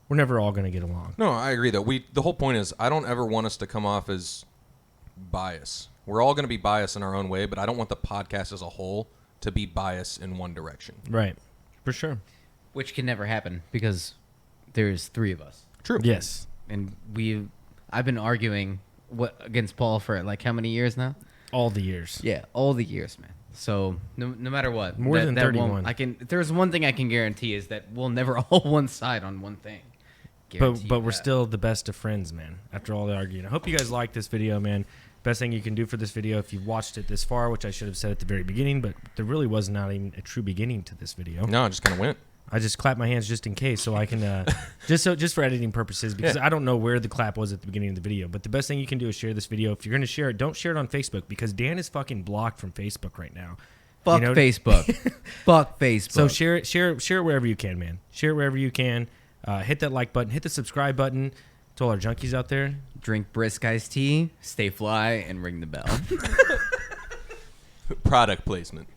Speaker 1: we're never all going to get along.
Speaker 4: No, I agree though. The whole point is I don't ever want us to come off as bias. We're all going to be biased in our own way, but I don't want the podcast as a whole to be biased in one direction.
Speaker 1: Right. For sure.
Speaker 3: Which can never happen because there's three of us.
Speaker 4: True.
Speaker 1: Yes.
Speaker 3: And I've been arguing against Paul for like how many years now?
Speaker 1: All the years.
Speaker 3: Yeah, all the years, man. So no matter what,
Speaker 1: More than 31.
Speaker 3: If there's one thing I can guarantee is that we'll never all one side on one thing.
Speaker 1: But we're still the best of friends, man, after all the arguing. I hope you guys like this video, man. Best thing you can do for this video, if you've watched it this far, which I should have said at the very beginning, but there really was not even a true beginning to this video.
Speaker 4: No, I just kind of went.
Speaker 1: I just clapped my hands just in case, so I can just for editing purposes, because I don't know where the clap was at the beginning of the video. But the best thing you can do is share this video. If you're going to share it, don't share it on Facebook, because Dan is fucking blocked from Facebook right now.
Speaker 3: Fuck Facebook. Fuck Facebook.
Speaker 1: So share it wherever you can, man. Share it wherever you can. Hit that like button. Hit the subscribe button. To all our junkies out there.
Speaker 3: Drink brisk iced tea, stay fly, and ring the bell.
Speaker 4: Product placement.